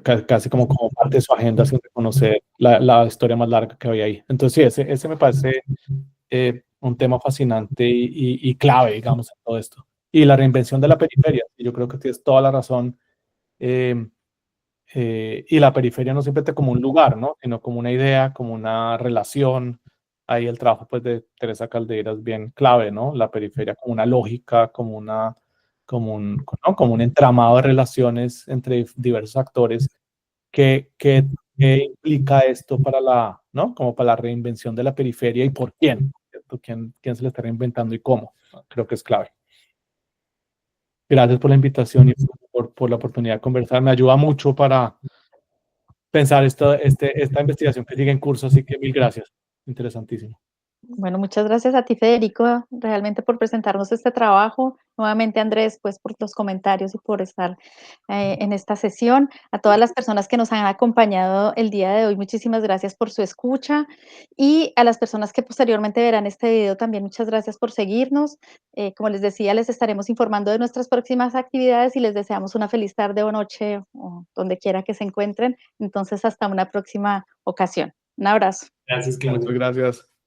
casi como parte de su agenda sin reconocer la historia más larga que había ahí. Entonces sí, ese me parece un tema fascinante y clave, digamos, en todo esto. Y la reinvención de la periferia, yo creo que tienes toda la razón. Y la periferia no simplemente como un lugar, ¿no? Sino como una idea, como una relación. Ahí el trabajo pues, de Teresa Caldeira es bien clave, ¿no? La periferia como una lógica, ¿no? Como un entramado de relaciones entre diversos actores que implica esto para ¿no? Como para la reinvención de la periferia y por quién, ¿cierto? ¿Quién se le está reinventando y cómo? Creo que es clave. Gracias por la invitación y por la oportunidad de conversar. Me ayuda mucho para pensar esta investigación que sigue en curso, así que mil gracias. Interesantísimo. Bueno, muchas gracias a ti, Federico, realmente por presentarnos este trabajo. Nuevamente, Andrés, pues por los comentarios y por estar en esta sesión. A todas las personas que nos han acompañado el día de hoy, muchísimas gracias por su escucha. Y a las personas que posteriormente verán este video, también muchas gracias por seguirnos. Como les decía, les estaremos informando de nuestras próximas actividades y les deseamos una feliz tarde o noche, o donde quiera que se encuentren. Entonces, hasta una próxima ocasión. Un abrazo. Gracias, Claudia. Muchas gracias.